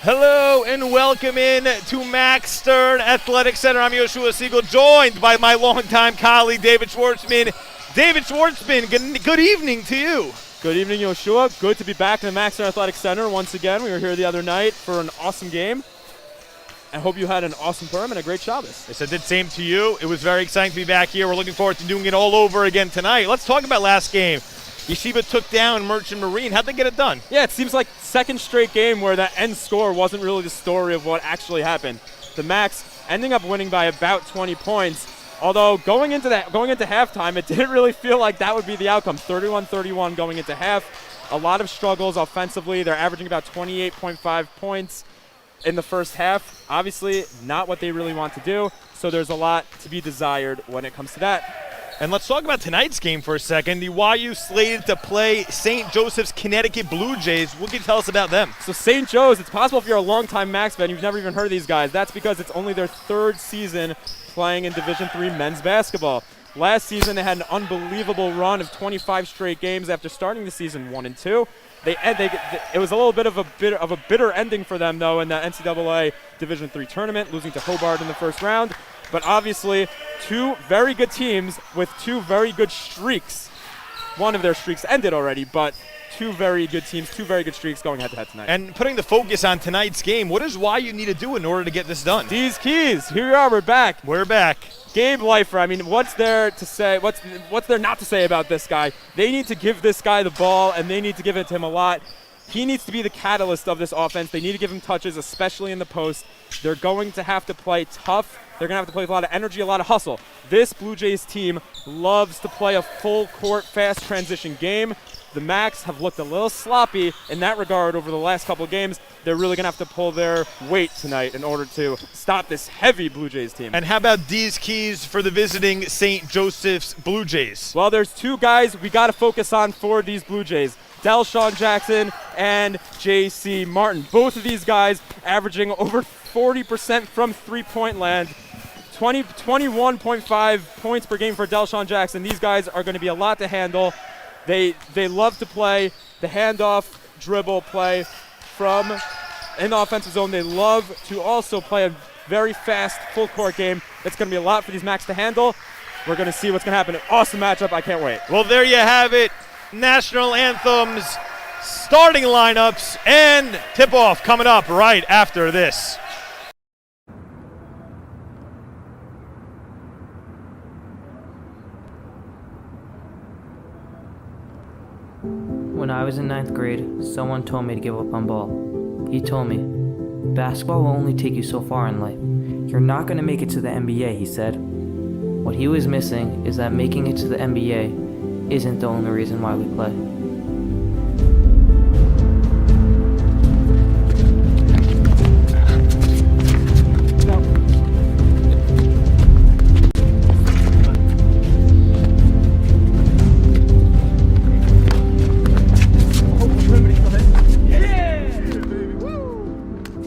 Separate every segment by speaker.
Speaker 1: Hello and welcome in to Max Stern Athletic Center. I'm Yehoshua Segal, joined by my longtime colleague, David Schwartzman. David Schwartzman, good evening to you.
Speaker 2: Good evening, Yehoshua. Good to be back in the Max Stern Athletic Center once again. We were here the other night for an awesome game. I hope you had an awesome Purim and a great Shabbos.
Speaker 1: Yes, I did. Same to you. It was very exciting to be back here. We're looking forward to doing it all over again tonight. Let's talk about last game. Yeshiva took down Merchant Marine. How'd they get it done?
Speaker 2: Yeah, it seems like second straight game where that end score wasn't really the story of what actually happened. The Max ending up winning by about 20 points. Although going into halftime, it didn't really feel like that would be the outcome. 31-31 going into half. A lot of struggles offensively. They're averaging about 28.5 points in the first half. Obviously, not what they really want to do. So there's a lot to be desired when it comes to that.
Speaker 1: And let's talk about tonight's game for a second. The YU slated to play St. Joseph's Connecticut Blue Jays. What can you tell us about them?
Speaker 2: So St. Joe's, it's possible if you're a longtime Max fan, you've never even heard of these guys. That's because it's only their third season playing in Division III men's basketball. Last season, they had an unbelievable run of 25 straight games after starting the season 1-2. It was a little bit of a bitter ending for them, though, in the NCAA Division III tournament, losing to Hobart in the first round. But obviously, two very good teams with two very good streaks. One of their streaks ended already, but two very good teams, two very good streaks going head-to-head tonight.
Speaker 1: And putting the focus on tonight's game, what does YU need to do in order to get this done?
Speaker 2: These keys. Here we are. We're back.
Speaker 1: We're back.
Speaker 2: Gabe Leichter. I mean, what's there to say? What's there not to say about this guy? They need to give this guy the ball, and they need to give it to him a lot. He needs to be the catalyst of this offense. They need to give him touches, especially in the post. They're going to have to play tough. They're going to have to play with a lot of energy, a lot of hustle. This Blue Jays team loves to play a full-court, fast transition game. The Max have looked a little sloppy in that regard over the last couple of games. They're really going to have to pull their weight tonight in order to stop this heavy Blue Jays team.
Speaker 1: And how about these keys for the visiting St. Joseph's Blue Jays?
Speaker 2: Well, there's two guys we got to focus on for these Blue Jays. Delshawn Jackson and J.C. Martin. Both of these guys averaging over 40% from three-point land. 21.5 points per game for Delshawn Jackson. These guys are going to be a lot to handle. They love to play the handoff dribble play from in the offensive zone. They love to also play a very fast full-court game. It's going to be a lot for these Max to handle. We're going to see what's going to happen. An awesome matchup. I can't wait.
Speaker 1: Well, there you have it. National anthems, starting lineups, and tip-off coming up right after this.
Speaker 3: When I was in 9th grade, someone told me to give up on ball. He told me, basketball will only take you so far in life. You're not going to make it to the NBA, he said. What he was missing is that making it to the NBA isn't the only reason why we play.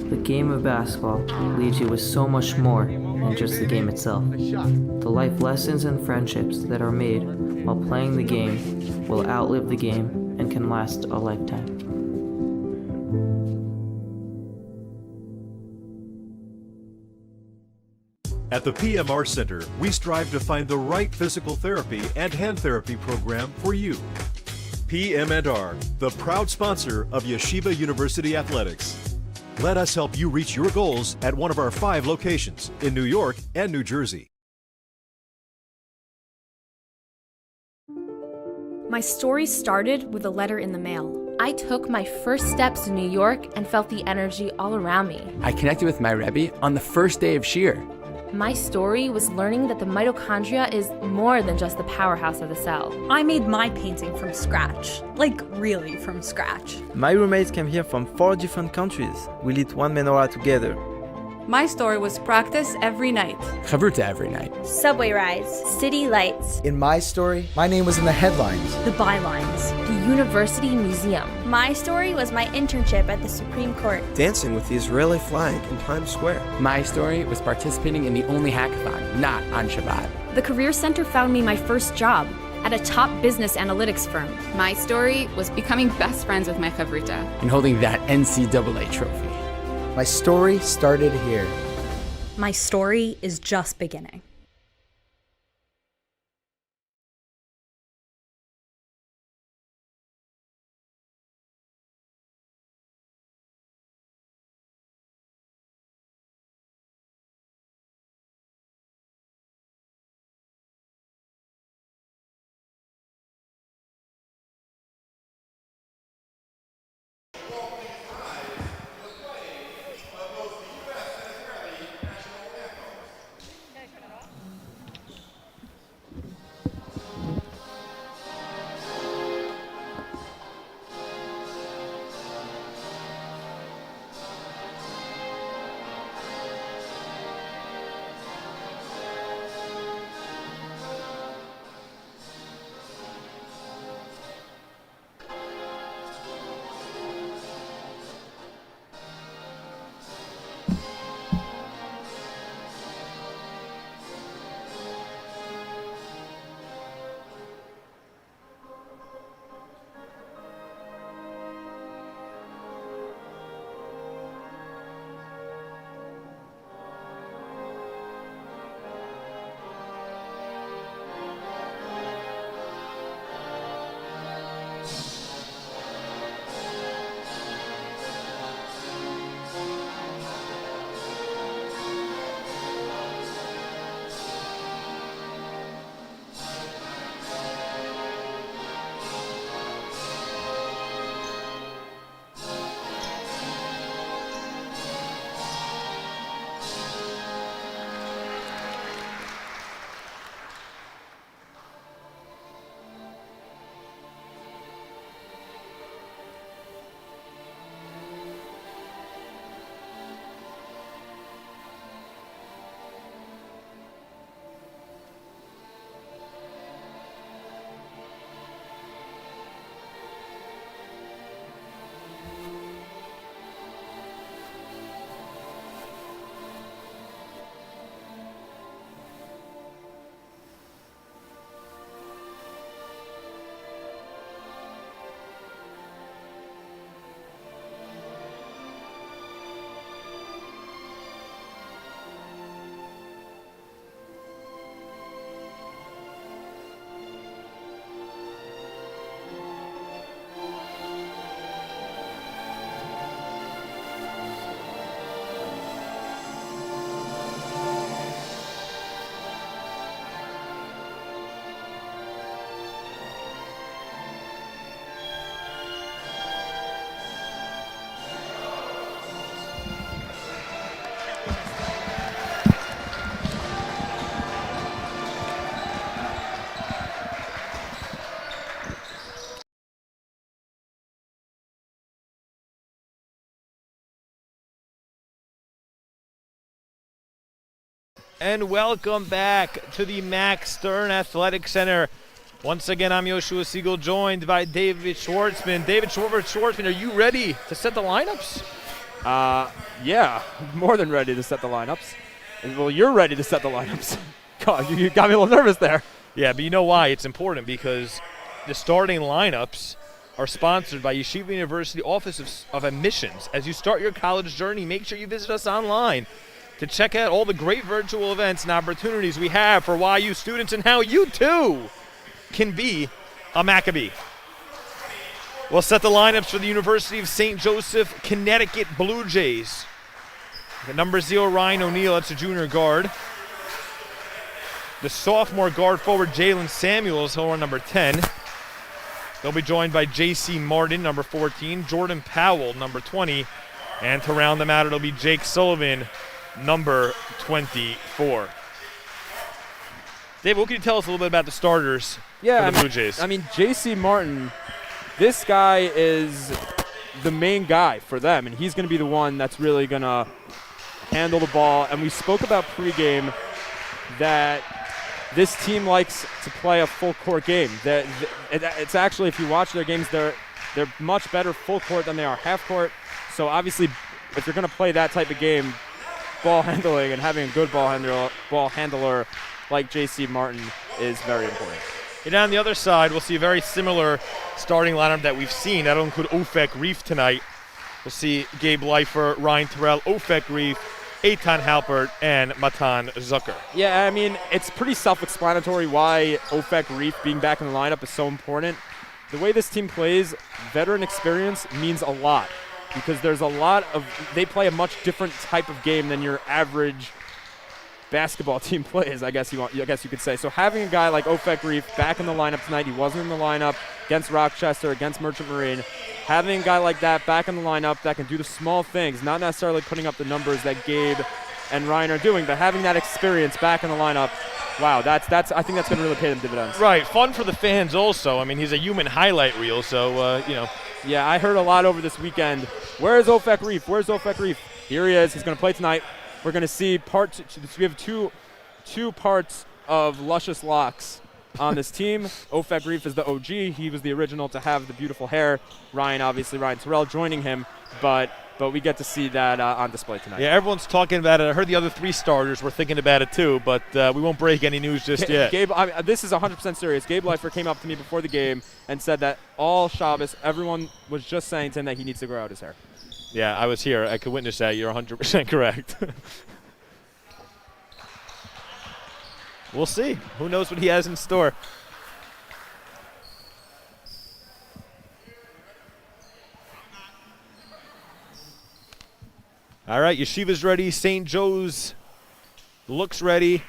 Speaker 3: The game of basketball leaves you with so much more than just the game itself. The life lessons and friendships that are made while playing the game will outlive the game and can last a lifetime.
Speaker 4: At the PMR Center, we strive to find the right physical therapy and hand therapy program for you. PM&R, the proud sponsor of Yeshiva University Athletics. Let us help you reach your goals at one of our 5 locations in New York and New Jersey.
Speaker 5: My story started with a letter in the mail. I took my first steps in New York and felt the energy all around me.
Speaker 6: I connected with my Rebbe on the first day of Shir.
Speaker 5: My story was learning that the mitochondria is more than just the powerhouse of the cell.
Speaker 7: I made my painting from scratch, like really from scratch.
Speaker 8: My roommates came here from 4 different countries. We lit one menorah together.
Speaker 7: My story was practice every night.
Speaker 6: Chavruta every night.
Speaker 9: Subway rides, city lights.
Speaker 10: In my story, my name was in the headlines.
Speaker 5: The bylines. The University Museum.
Speaker 9: My story was my internship at the Supreme Court.
Speaker 11: Dancing with the Israeli flag in Times Square.
Speaker 6: My story was participating in the only hackathon, not on Shabbat.
Speaker 5: The Career Center found me my first job at a top business analytics firm.
Speaker 12: My story was becoming best friends with my chavruta.
Speaker 6: And holding that NCAA trophy.
Speaker 10: My story started here.
Speaker 7: My story is just beginning.
Speaker 1: And welcome back to the Max Stern Athletic Center. Once again, I'm Yehoshua Segal, joined by David Schwartzman. David Schwartzman, are you ready to set the lineups?
Speaker 2: Yeah, more than ready to set the lineups. Well, you're ready to set the lineups. God, you got me a little nervous there.
Speaker 1: Yeah, but you know why? It's important because the starting lineups are sponsored by Yeshiva University Office of Admissions. As you start your college journey, make sure you visit us online to check out all the great virtual events and opportunities we have for YU students and how you too can be a Maccabee. We'll set the lineups for the University of St. Joseph, Connecticut Blue Jays. The number 0, Ryan O'Neal, that's a junior guard. The sophomore guard forward, Jalen Samuels, he'll run number 10. They'll be joined by J.C. Martin, number 14, Jordan Powell, number 20, and to round them out, it'll be Jake Sullivan, number 24. Dave, what can you tell us a little bit about the starters for the Blue Jays?
Speaker 2: I mean, J.C. Martin, this guy is the main guy for them, and he's going to be the one that's really going to handle the ball. And we spoke about pregame that this team likes to play a full-court game. It's actually, if you watch their games, they're much better full court than they are half court. So obviously, if you're going to play that type of game, ball handling and having a good ball handler like J.C. Martin is very important.
Speaker 1: And on the other side, we'll see a very similar starting lineup that we've seen. That'll include Ofek Reef tonight. We'll see Gabe Leichter, Ryan Terrell, Ofek Reef, Eitan Halpert, and Matan Zucker.
Speaker 2: Yeah, I mean, it's pretty self-explanatory why Ofek Reef being back in the lineup is so important. The way this team plays, veteran experience means a lot because there's a lot of – they play a much different type of game than your average basketball team plays, I guess you could say. So having a guy like Ofek Reef back in the lineup tonight, he wasn't in the lineup against Rochester, against Merchant Marine. Having a guy like that back in the lineup that can do the small things, not necessarily putting up the numbers that Gabe and Ryan are doing, but having that experience back in the lineup, wow, I think that's going to really pay them dividends.
Speaker 1: Right, fun for the fans also. I mean, he's a human highlight reel, so,
Speaker 2: Yeah, I heard a lot over this weekend. Where's Ofek Reef? Where's Ofek Reef? Here he is. He's going to play tonight. We're going to see we have two parts of luscious locks on this team. Ofek Reef is the OG. He was the original to have the beautiful hair. Ryan Terrell joining him, but we get to see that on display tonight.
Speaker 1: Yeah, everyone's talking about it. I heard the other 3 starters were thinking about it too, but we won't break any news just yet.
Speaker 2: Gabe, this is 100% serious. Gabe Leichter came up to me before the game and said that all Shabbos, everyone was just saying to him that he needs to grow out his hair.
Speaker 1: Yeah, I was here. I could witness that. You're 100% correct. We'll see. Who knows what he has in store. All right, Yeshiva's ready. St. Joe's looks ready.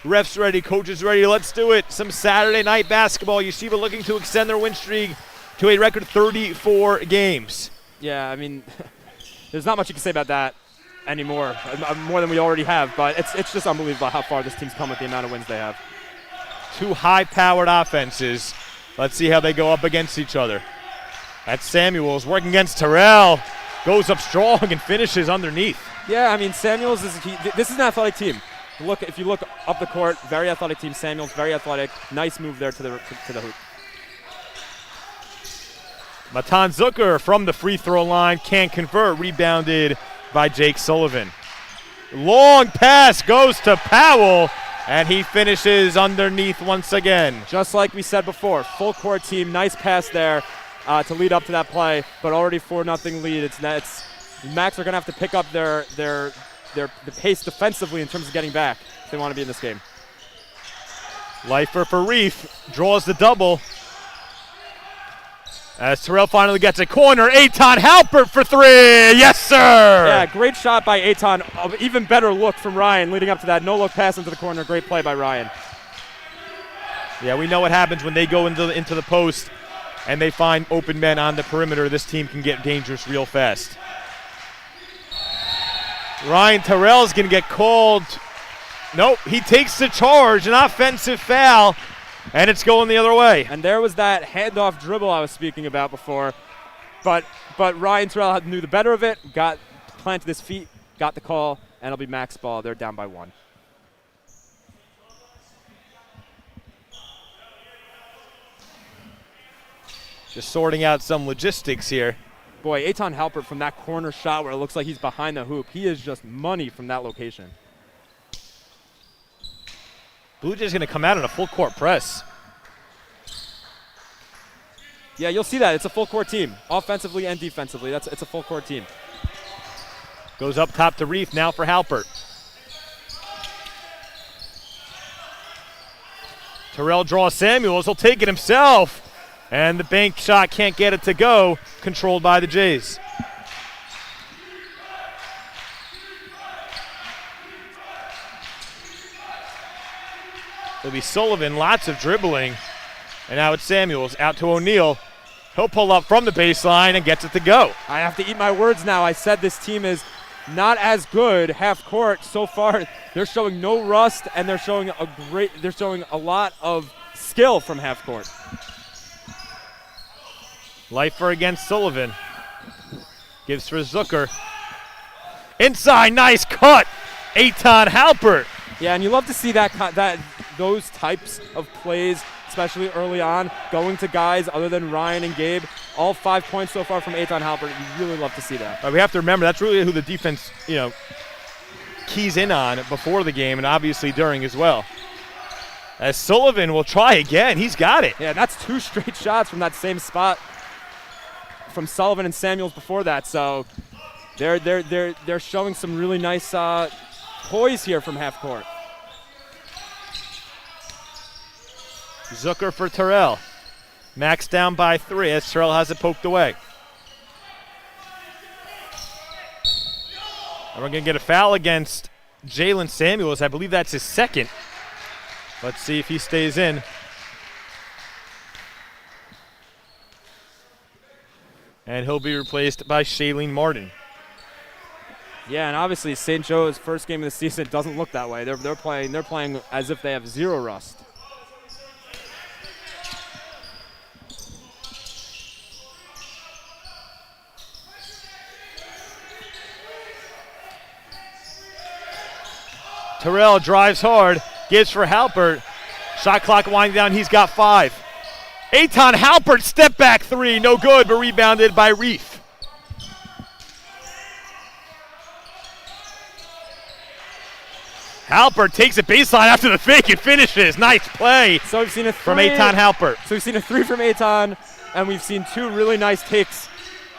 Speaker 1: Ref's ready. Coach is ready. Let's do it. Some Saturday night basketball. Yeshiva looking to extend their win streak to a record 34 games.
Speaker 2: Yeah, I mean, there's not much you can say about that anymore, more than we already have, but it's just unbelievable how far this team's come with the amount of wins they have.
Speaker 1: 2 high-powered offenses. Let's see how they go up against each other. That's Samuels working against Terrell. Goes up strong and finishes underneath.
Speaker 2: Yeah, I mean, Samuels this is an athletic team. If you look up the court, very athletic team. Samuels, very athletic. Nice move there to the hoop.
Speaker 1: Matan Zucker from the free throw line can't convert. Rebounded by Jake Sullivan. Long pass goes to Powell, and he finishes underneath once again.
Speaker 2: Just like we said before, full court team. Nice pass there to lead up to that play, but already 4-0 lead. Max are going to have to pick up the pace defensively in terms of getting back if they want to be in this game.
Speaker 1: Leichter for Reef draws the double. As Terrell finally gets a corner, Eitan Halpert for 3. Yes, sir!
Speaker 2: Yeah, great shot by Eitan. Even better look from Ryan leading up to that. No-look pass into the corner. Great play by Ryan.
Speaker 1: Yeah, we know what happens when they go into the post and they find open men on the perimeter. This team can get dangerous real fast. Ryan Terrell's going to get called. Nope, he takes the charge, an offensive foul. And it's going the other way.
Speaker 2: And there was that handoff dribble I was speaking about before. But Ryan Terrell knew the better of it, planted his feet, got the call, and it'll be max ball. They're down by 1.
Speaker 1: Just sorting out some logistics here.
Speaker 2: Boy, Eitan Halpert from that corner shot where it looks like he's behind the hoop. He is just money from that location.
Speaker 1: Blue Jays going to come out in a full court press.
Speaker 2: Yeah, you'll see that. It's a full court team, offensively and defensively. It's a full court team.
Speaker 1: Goes up top to Reef, now for Halpert. Terrell draws Samuels. He'll take it himself. And the bank shot can't get it to go. Controlled by the Jays. It'll be Sullivan, lots of dribbling. And now it's Samuels out to O'Neal. He'll pull up from the baseline and gets it to go.
Speaker 2: I have to eat my words now. I said this team is not as good half court so far. They're showing no rust, and they're showing a lot of skill from half court.
Speaker 1: Leichter against Sullivan. Gives for Zucker. Inside, nice cut. Eitan Halpert.
Speaker 2: Yeah, and you love to see those types of plays, especially early on, going to guys other than Ryan and Gabe. All 5 points so far from Eitan Halpert. You really love to see that.
Speaker 1: We have to remember that's really who the defense, keys in on before the game and obviously during as well. As Sullivan will try again. He's got it.
Speaker 2: Yeah, that's 2 straight shots from that same spot from Sullivan and Samuels before that. So they're showing some really nice poise here from half court.
Speaker 1: Zucker for Terrell. Max down by 3 as Terrell has it poked away. And we're going to get a foul against Jalen Samuels. I believe that's his second. Let's see if he stays in. And he'll be replaced by Shailene Martin.
Speaker 2: Yeah, and obviously St. Joe's first game of the season doesn't look that way. They're playing as if they have zero rust.
Speaker 1: Terrell drives hard, gives for Halpert. Shot clock winding down, he's got 5. Eitan Halpert, step back 3, no good, but rebounded by Reef. Halpert takes a baseline after the fake and finishes. Nice play.
Speaker 2: So we've seen a 3
Speaker 1: from Eitan Halpert.
Speaker 2: So we've seen a 3 from Eitan, and we've seen 2 really nice takes,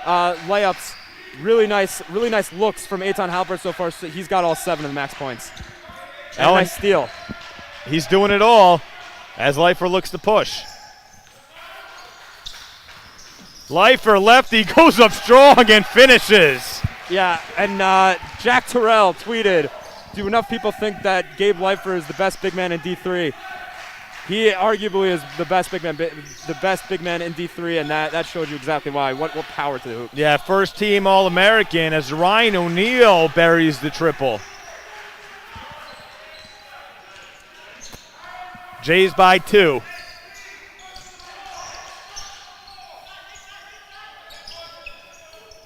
Speaker 2: layups, really nice looks from Eitan Halpert so far. So he's got all 7 of the max points. And a nice steal.
Speaker 1: He's doing it all as Leichter looks to push. Leichter lefty goes up strong and finishes.
Speaker 2: Yeah, and Jack Terrell tweeted, do enough people think that Gabe Leichter is the best big man in D3? He arguably is the best big man in D3, and that showed you exactly why. What power to the hoop.
Speaker 1: Yeah, first team All-American as Ryan O'Neal buries the triple. Jays by 2.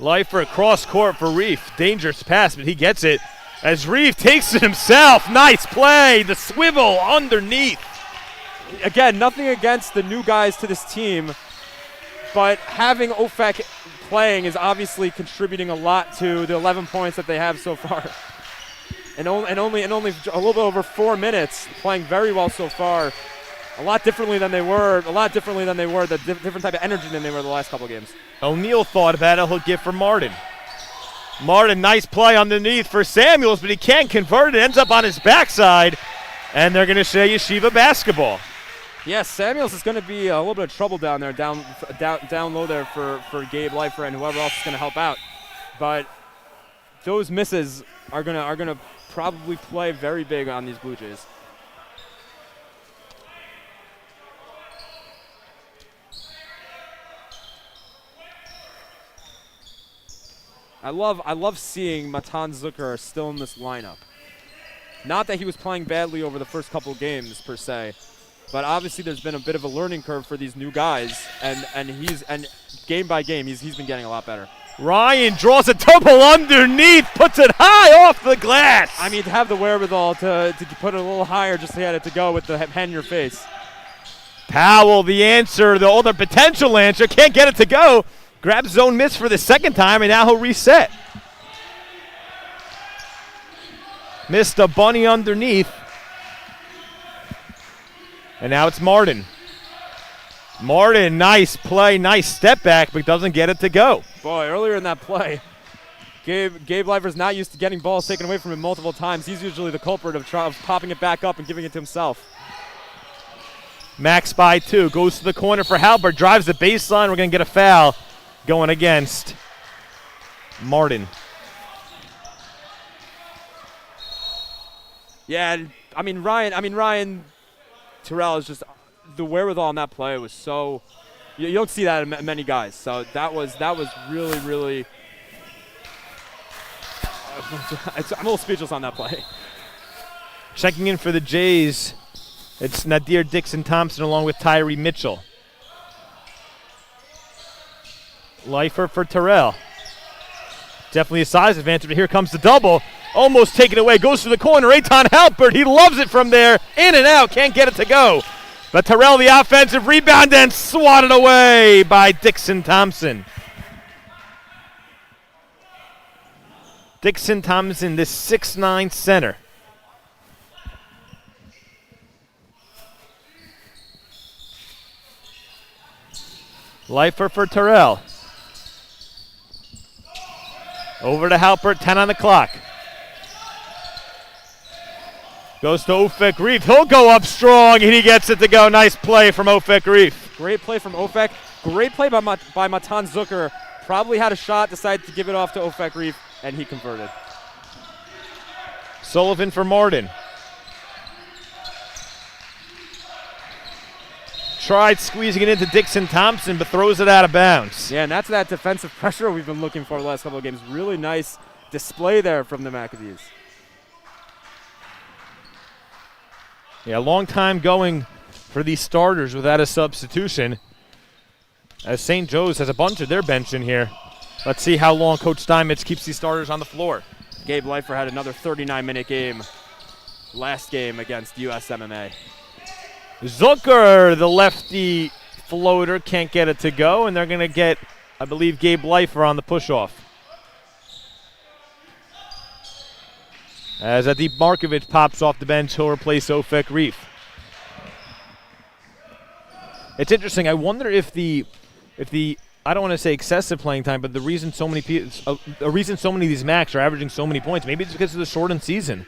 Speaker 1: Leichter cross court for Reef. Dangerous pass, but he gets it. As Reef takes it himself. Nice play. The swivel underneath.
Speaker 2: Again, nothing against the new guys to this team, but having Ofek playing is obviously contributing a lot to the 11 points that they have so far. And only a little bit over 4 minutes, playing very well so far. A lot differently than they were, the different type of energy than they were the last couple games.
Speaker 1: O'Neal thought about it. He'll give for Martin. Martin, nice play underneath for Samuels, but he can't convert it. Ends up on his backside, and they're going to say Yeshiva basketball.
Speaker 2: Yes, Samuels is going to be a little bit of trouble down there, down low there for Gabe Leichter and whoever else is going to help out. But those misses are going to probably play very big on these Blue Jays. I love seeing Matan Zucker still in this lineup. Not that he was playing badly over the first couple games per se, but obviously there's been a bit of a learning curve for these new guys, and game by game he's been getting a lot better.
Speaker 1: Ryan draws a double underneath, puts it high off the glass.
Speaker 2: I mean, to have the wherewithal to put it a little higher just to get it to go with the hand in your face.
Speaker 1: Powell, the answer, the older potential answer, can't get it to go. Grabs zone miss for the second time, and now he'll reset. Missed a bunny underneath. And now it's Martin. Martin, nice play, nice step back, but doesn't get it to go.
Speaker 2: Boy, earlier in that play, Gabe Leifer's not used to getting balls taken away from him multiple times. He's usually the culprit of popping it back up and giving it to himself.
Speaker 1: Max by 2, goes to the corner for Halbert, drives the baseline. We're going to get a foul going against Martin.
Speaker 2: Yeah, I mean Ryan Terrell is just, the wherewithal on that play was so, you don't see that in many guys. So that was really, really, I'm a little speechless on that play.
Speaker 1: Checking in for the Jays, it's Nadir Dixon-Thompson along with Tyree Mitchell. Leichter for Terrell. Definitely a size advantage, but here comes the double. Almost taken away, goes to the corner. Eitan Halpert, he loves it from there. In and out, can't get it to go. But Terrell, the offensive rebound, and swatted away by Dixon-Thompson. Dixon-Thompson, the 6'9" center. Leichter for Terrell. Over to Halpert, 10 on the clock. Goes to Ofek Reef. He'll go up strong, and he gets it to go. Nice play from Ofek Reef.
Speaker 2: Great play from Ofek. Great play by Matan Zucker. Probably had a shot, decided to give it off to Ofek Reef, and he converted.
Speaker 1: Sullivan for Martin. Tried squeezing it into Dixon Thompson, but throws it out of bounds.
Speaker 2: Yeah, and that's that defensive pressure we've been looking for the last couple of games. Really nice display there from the Maccabees.
Speaker 1: Yeah, a long time going for these starters without a substitution, as St. Joe's has a bunch of their bench in here. Let's see how long Coach Steinmetz keeps these starters on the floor.
Speaker 2: Gabe Leichter had another 39-minute game last game against USMMA.
Speaker 1: Zucker, the lefty floater, can't get it to go, and they're going to get, I believe, Gabe Leichter on the push-off. As Adip Markovic pops off the bench, he'll replace Ofek Reef. It's interesting. I wonder if the I don't want to say excessive playing time, but the reason so many of these Macs are averaging so many points, maybe it's because of the shortened season.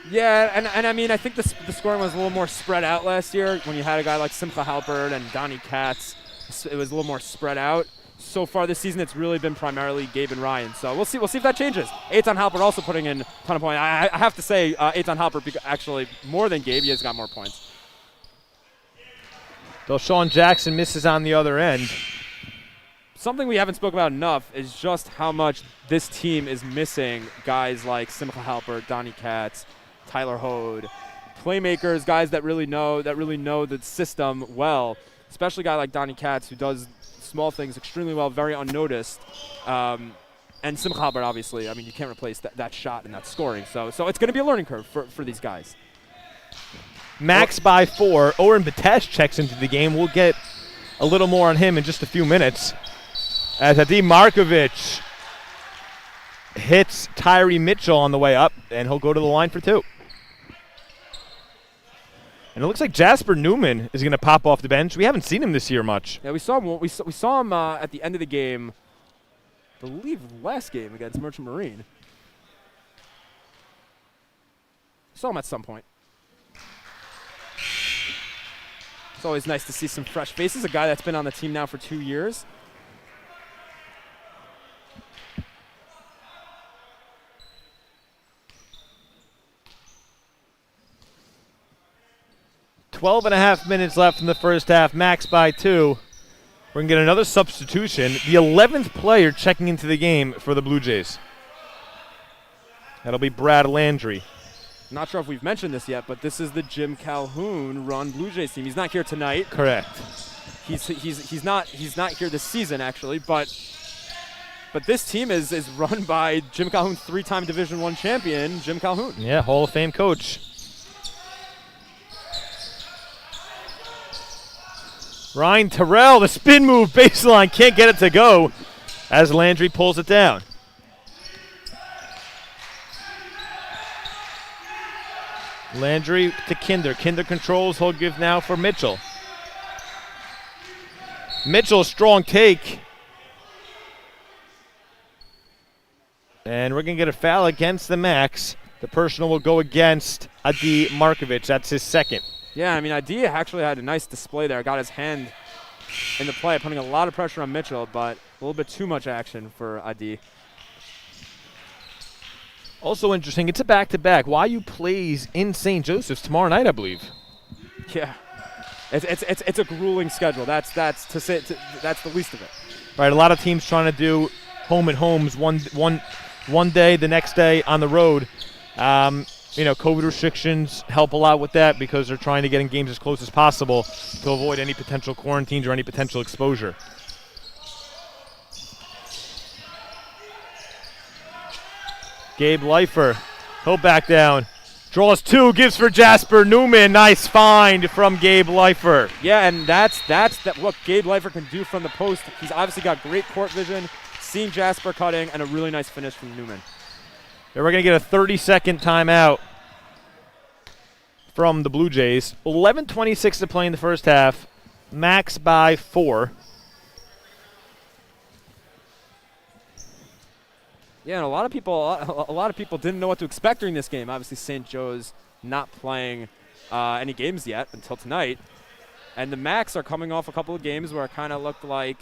Speaker 2: Yeah, and I mean, I think the scoring was a little more spread out last year when you had a guy like Simcha Halpert and Donnie Katz. It was a little more spread out. So far this season, it's really been primarily Gabe and Ryan. So we'll see if that changes. Eitan Halpert also putting in a ton of points. I have to say, Eitan Halpert actually more than Gabe. He has got more points.
Speaker 1: Sean Jackson misses on the other end.
Speaker 2: Something we haven't spoken about enough is just how much this team is missing guys like Simcha Halpert, Donnie Katz, Tyler Hode, playmakers, guys that really know the system well, especially a guy like Donnie Katz who does small things extremely well, very unnoticed. And Simcha Halpert, obviously, I mean, you can't replace that shot and that scoring. So it's going to be a learning curve for these guys.
Speaker 1: Max by 4. Oren Batesh checks into the game. We'll get a little more on him in just a few minutes. As Adip Markovic hits Tyree Mitchell on the way up, and he'll go to the line for 2. And it looks like Jasper Newman is going to pop off the bench. We haven't seen him this year much.
Speaker 2: Yeah, we saw him. We saw him at the end of the game. I believe last game against Merchant Marine. Saw him at some point. It's always nice to see some fresh faces. A guy that's been on the team now for 2 years.
Speaker 1: Twelve and a half minutes left in the first half. Max by 2. We're going to get another substitution. The 11th player checking into the game for the Blue Jays. That'll be Brad Landry.
Speaker 2: Not sure if we've mentioned this yet, but this is the Jim Calhoun run Blue Jays team. He's not here tonight.
Speaker 1: Correct.
Speaker 2: He's not here this season actually, but this team is run by Jim Calhoun, 3-time Division I champion, Jim Calhoun.
Speaker 1: Yeah, Hall of Fame coach. Ryan Terrell, the spin move baseline, can't get it to go as Landry pulls it down. Landry to Kinder. Kinder controls. He'll give now for Mitchell. Mitchell, strong take. And we're going to get a foul against the Max. The personal will go against Adi Markovic. That's his second.
Speaker 2: Yeah, I mean, Adi actually had a nice display there. Got his hand in the play, putting a lot of pressure on Mitchell, but a little bit too much action for Adi.
Speaker 1: Also interesting, it's a back-to-back. YU plays in St. Joseph's tomorrow night, I believe.
Speaker 2: Yeah, it's a grueling schedule. That's the least of it.
Speaker 1: Right, a lot of teams trying to do home and homes one day, the next day on the road. COVID restrictions help a lot with that because they're trying to get in games as close as possible to avoid any potential quarantines or any potential exposure. Gabe Leichter, he'll back down. Draws 2, gives for Jasper Newman. Nice find from Gabe Leichter.
Speaker 2: Yeah, and that's what Gabe Leichter can do from the post. He's obviously got great court vision, seeing Jasper cutting, and a really nice finish from Newman.
Speaker 1: And we're going to get a 30-second timeout from the Blue Jays. 11:26 to play in the first half. Max by 4.
Speaker 2: Yeah, and a lot of people didn't know what to expect during this game. Obviously, St. Joe's not playing any games yet until tonight. And the Macs are coming off a couple of games where it kind of looked like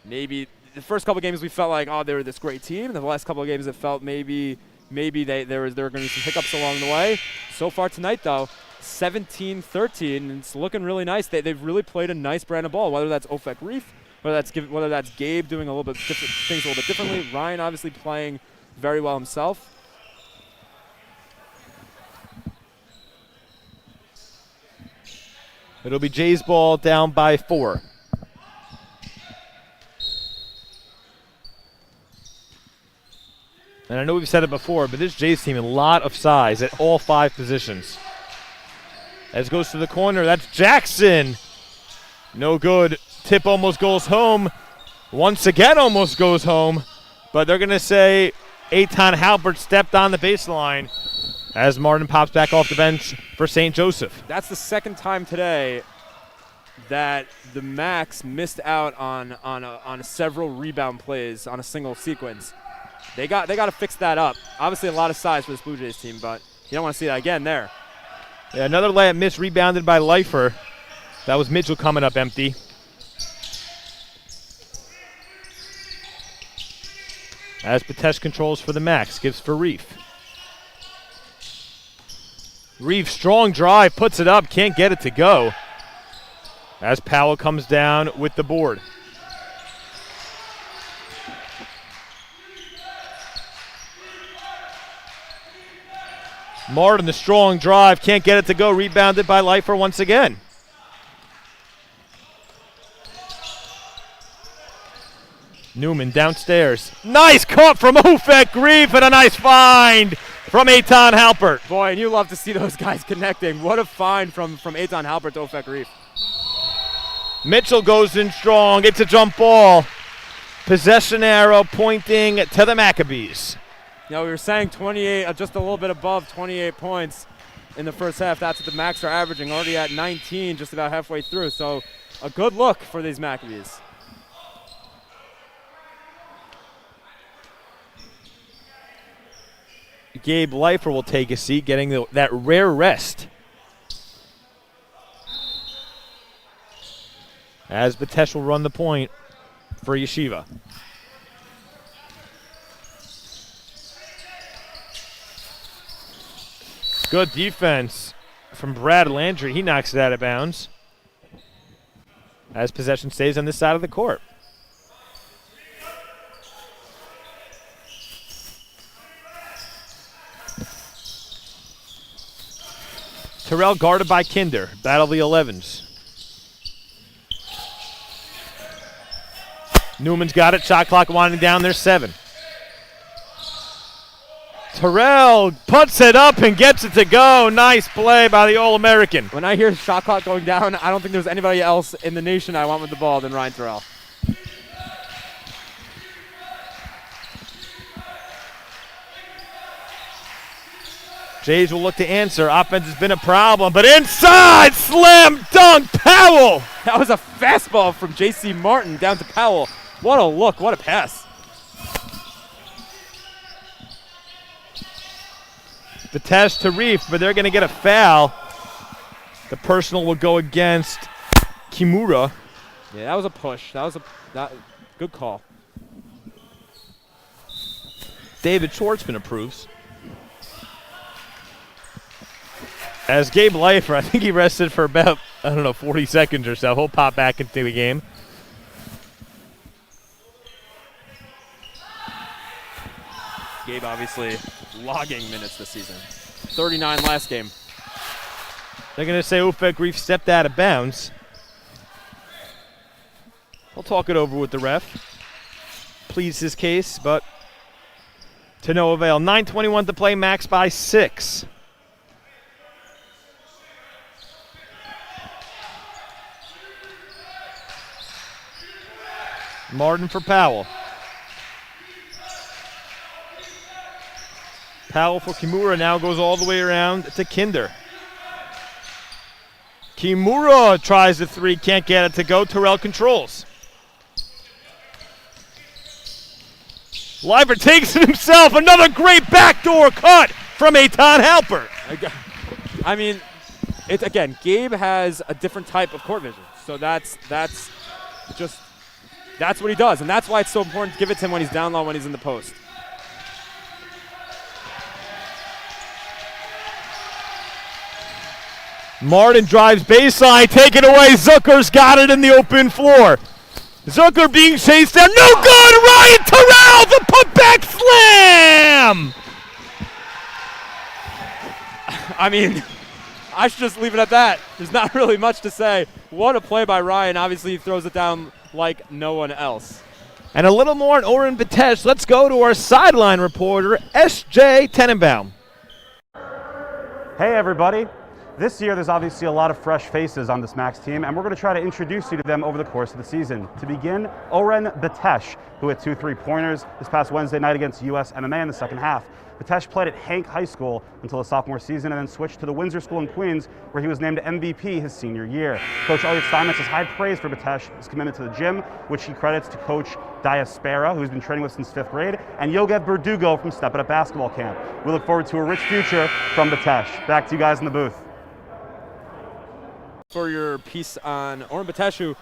Speaker 2: maybe the first couple of games we felt like, oh, they were this great team. And the last couple of games it felt maybe there were going to be some hiccups along the way. So far tonight, though, 17-13, and it's looking really nice. They've really played a nice brand of ball, whether that's Ofek Reef, whether that's Gabe doing a little bit things a little bit differently. Ryan obviously playing very well himself.
Speaker 1: It'll be Jay's ball down by 4. And I know we've said it before, but this Jays team, a lot of size at all 5 positions. As goes to the corner, that's Jackson. No good. Tip almost goes home. Once again almost goes home. But they're going to say Eitan Halpert stepped on the baseline as Martin pops back off the bench for St. Joseph.
Speaker 2: That's the second time today that the Macs missed out on several rebound plays on a single sequence. They got to fix that up. Obviously a lot of size for this Blue Jays team, but you don't want to see that again there.
Speaker 1: Yeah, another layup miss rebounded by Leichter. That was Mitchell coming up empty. As Patesh controls for the Max, gives for Reef. Reef, strong drive, puts it up, can't get it to go. As Powell comes down with the board. Martin, the strong drive, can't get it to go, rebounded by Leichter once again. Newman downstairs. Nice cut from Ofek Reef and a nice find from Eitan Halpert.
Speaker 2: Boy, and you love to see those guys connecting. What a find from Eitan Halpert to Ofek Reef.
Speaker 1: Mitchell goes in strong. It's a jump ball. Possession arrow pointing to the Maccabees.
Speaker 2: You know, we were saying 28, just a little bit above 28 points in the first half. That's what the Macs are averaging, already at 19, just about halfway through. So a good look for these Maccabees.
Speaker 1: Gabe Leifer will take a seat, getting that rare rest. As Batesh will run the point for Yeshiva. Good defense from Brad Landry. He knocks it out of bounds. As possession stays on this side of the court. Terrell guarded by Kinder. Battle of the 11s. Newman's got it. Shot clock winding down. There's 7. Terrell puts it up and gets it to go. Nice play by the All-American.
Speaker 2: When I hear shot clock going down, I don't think there's anybody else in the nation I want with the ball than Ryan Terrell.
Speaker 1: Jays will look to answer. Offense has been a problem, but inside, slam dunk, Powell.
Speaker 2: That was a fastball from J.C. Martin down to Powell. What a look, what a pass.
Speaker 1: The test to Reef, but they're going to get a foul. The personal will go against Kimura.
Speaker 2: Yeah, that was a push. That was a good call.
Speaker 1: David Schwartzman approves. As Gabe Leifer, I think he rested for about, 40 seconds or so. He'll pop back into the game.
Speaker 2: Gabe obviously logging minutes this season. 39 last game.
Speaker 1: They're going to say Ofek Reef stepped out of bounds. We'll talk it over with the ref. Pleads his case, but to no avail. 9:21 to play, Max by 6. Martin for Powell. Powell for Kimura now goes all the way around to Kinder. Kimura tries the 3, can't get it to go. Terrell controls. Leichter takes it himself. Another great backdoor cut from Ayden Halpert.
Speaker 2: I mean, it's again, Gabe has a different type of court vision. So that's what he does, and that's why it's so important to give it to him when he's down low, when he's in the post.
Speaker 1: Martin drives baseline, taken away. Zucker's got it in the open floor. Zucker being chased down. No good! Ryan Terrell, the putback slam!
Speaker 2: I mean, I should just leave it at that. There's not really much to say. What a play by Ryan. Obviously, he throws it down like no one else.
Speaker 1: And a little more on Oren Batesh. Let's go to our sideline reporter, S.J. Tannenbaum.
Speaker 12: Hey, everybody. This year, there's obviously a lot of fresh faces on this Max team, and we're going to try to introduce you to them over the course of the season. To begin, Oren Batesh, who hit 2 3-pointers this past Wednesday night against US MMA in the second half. Batesh played at Hank High School until his sophomore season and then switched to the Windsor School in Queens, where he was named MBB his senior year. Coach Elliot Steinmetz has high praise for Batesh, his commitment to the gym, which he credits to Coach Diaspera, who's been training with since 5th grade, and Yogev Verdugo from Step It Up Basketball Camp. We look forward to a rich future from Batesh. Back to you guys in the booth.
Speaker 2: For your piece on Oren Batesh, who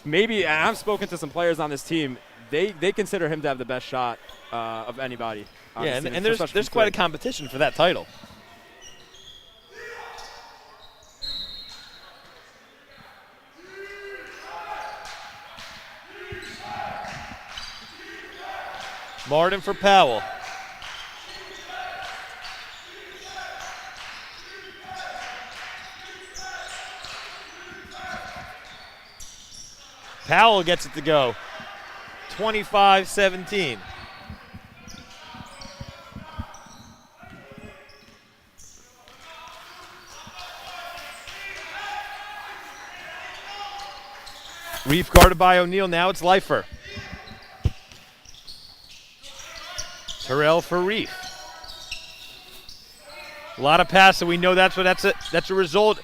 Speaker 2: maybe, and I've spoken to some players on this team, they consider him to have the best shot of anybody.
Speaker 1: Yeah, and there's quite a competition for that title. Martin for Powell. Powell gets it to go. 25-17. Reef guarded by O'Neal. Now it's Leichter. Terrell for Reef. A lot of passing. We know that's a result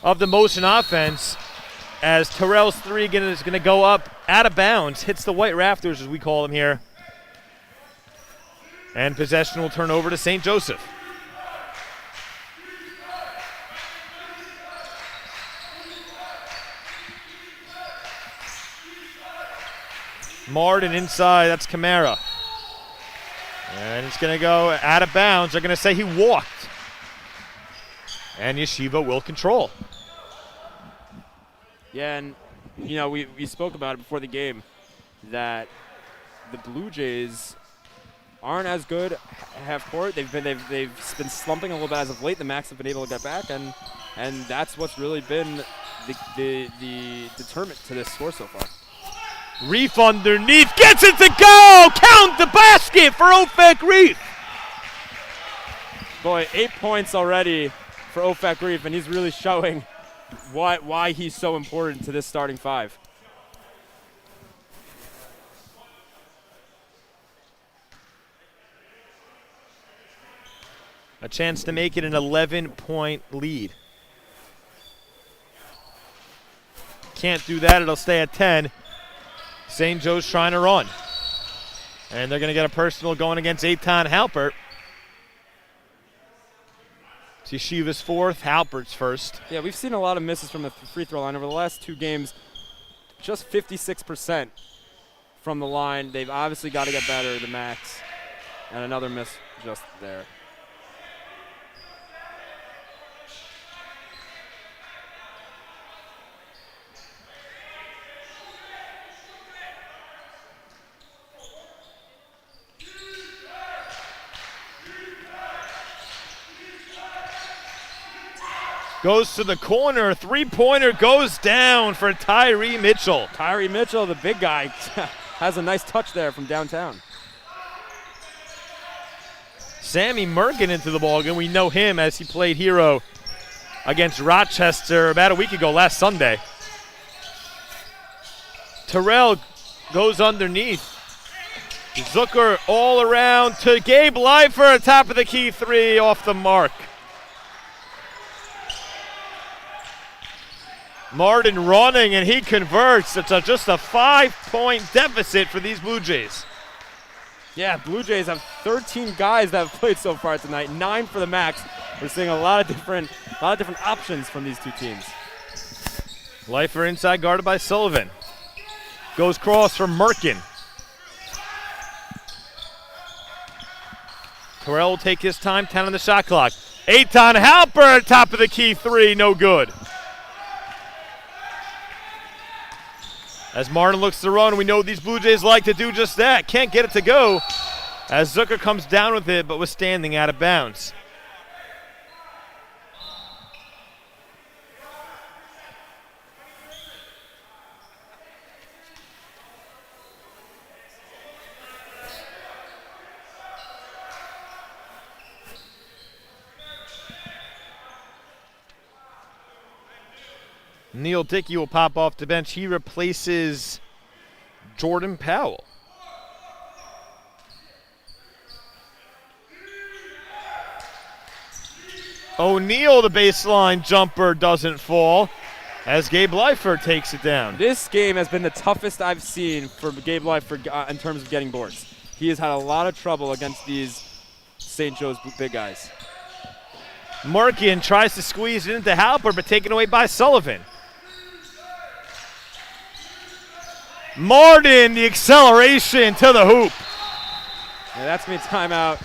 Speaker 1: of the motion offense. As Terrell's three again is going to go up out of bounds, hits the white rafters as we call them here. And possession will turn over to St. Joseph. Martin inside, that's Camara. And it's going to go out of bounds. They're going to say he walked. And Yeshiva will control.
Speaker 2: Yeah, and you know, we spoke about it before the game that the Blue Jays aren't as good half court. They've been slumping a little bit as of late. The Max have been able to get back, and that's what's really been the determinant to this score so far.
Speaker 1: Reef underneath, gets it to go! Count the basket for Ofek Reef!
Speaker 2: Boy, 8 points already for Ofek Reef, and he's really showing why he's so important to this starting five.
Speaker 1: A chance to make it an 11-point lead. Can't do that, it'll stay at 10. St. Joe's trying to run. And they're going to get a personal going against Ayden Halpert. It's Yeshiva's fourth, Halpert's first.
Speaker 2: Yeah, we've seen a lot of misses from the free throw line over the last 2 games. Just 56% from the line. They've obviously got to get better, the Max. And another miss just there.
Speaker 1: Goes to the corner, 3-pointer goes down for Tyree Mitchell.
Speaker 2: Tyree Mitchell, the big guy, has a nice touch there from downtown.
Speaker 1: Sammy Merkin into the ballgame. We know him as he played hero against Rochester about a week ago, last Sunday. Terrell goes underneath. Zucker all around to Gabe Leichter, top of the key 3 off the mark. Martin running, and he converts. It's just a 5-point deficit for these Blue Jays.
Speaker 2: Yeah, Blue Jays have 13 guys that have played so far tonight, 9 for the Max. We're seeing a lot of different options from these two teams.
Speaker 1: Leichter inside, guarded by Sullivan. Goes cross for Merkin. Terrell will take his time, 10 on the shot clock. Ayden Halper, top of the key, 3, no good. As Martin looks to run, we know these Blue Jays like to do just that. Can't get it to go as Zucker comes down with it, but was standing out of bounds. Neil Dickey will pop off the bench. He replaces Jordan Powell. O'Neal, the baseline jumper, doesn't fall as Gabe Leichter takes it down.
Speaker 2: This game has been the toughest I've seen for Gabe Leichter in terms of getting boards. He has had a lot of trouble against these St. Joe's big guys.
Speaker 1: Merkin tries to squeeze it into Halper, but taken away by Sullivan. Martin, the acceleration to the hoop.
Speaker 2: Yeah, that's going to be a timeout